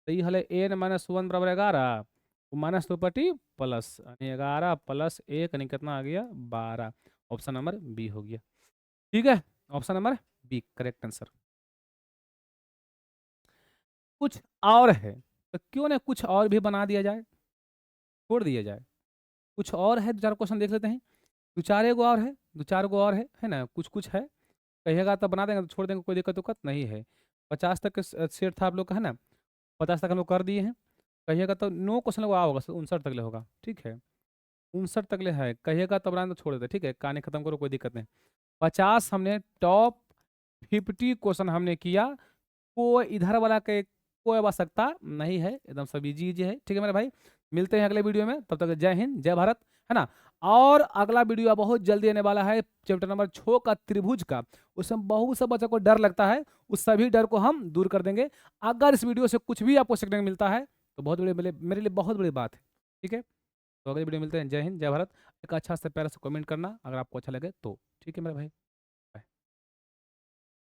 तो ये हले n-1 बराबर 11, माइनस तो ऊपरटी प्लस, यानी 11 + 1 यानी कितना आ गया 12। ऑप्शन नंबर बी हो गया। ठीक है, option number B correct answer. कुछ और है, तो क्यों ना कुछ और भी बना दिया जाए, छोड़ दिया जाए, कुछ और है, 2-4 क्वेश्चन देख लेते हैं, 2-4 गो और है, 2-4 गो और है ना, कुछ कुछ है, कहिएगा तो बना देंगे, तो छोड़ देंगे, कोई दिक्कत नहीं है। 50 तक के सेट था आप लोग का, है ना, 50 तक हम लोग कर दिए हैं, कहिएगा तो 9 क्वेश्चन लोग होगा, 59 तक ले होगा। ठीक है, 59 तक ले है, कहिएगा तो बनाए तो छोड़ देते, ठीक है, कहानी खत्म करो, कोई दिक्कत नहीं। 50 हमने टॉप 50 क्वेश्चन हमने किया, कोई इधर वाला के कोई आवश्यकता नहीं है, एकदम सब इजी इजी है। ठीक है मेरे भाई, मिलते हैं अगले वीडियो में, तब तक जय हिंद जय भारत, है ना। और अगला वीडियो बहुत जल्दी आने वाला है, चैप्टर नंबर 6 का त्रिभुज का, उसमें बहुत सब बच्चों को डर लगता है, उस सभी डर को हम दूर कर देंगे। अगर इस वीडियो से कुछ भी आपको सीखने को मिलता है तो बहुत बड़ी, मेरे लिए बहुत बड़ी बात है। ठीक है, तो अगले वीडियो मिलते हैं, जय हिंद जय भारत। एक अच्छा से प्यारा से कमेंट करना अगर आपको अच्छा लगे तो। ठीक है मेरे भाई।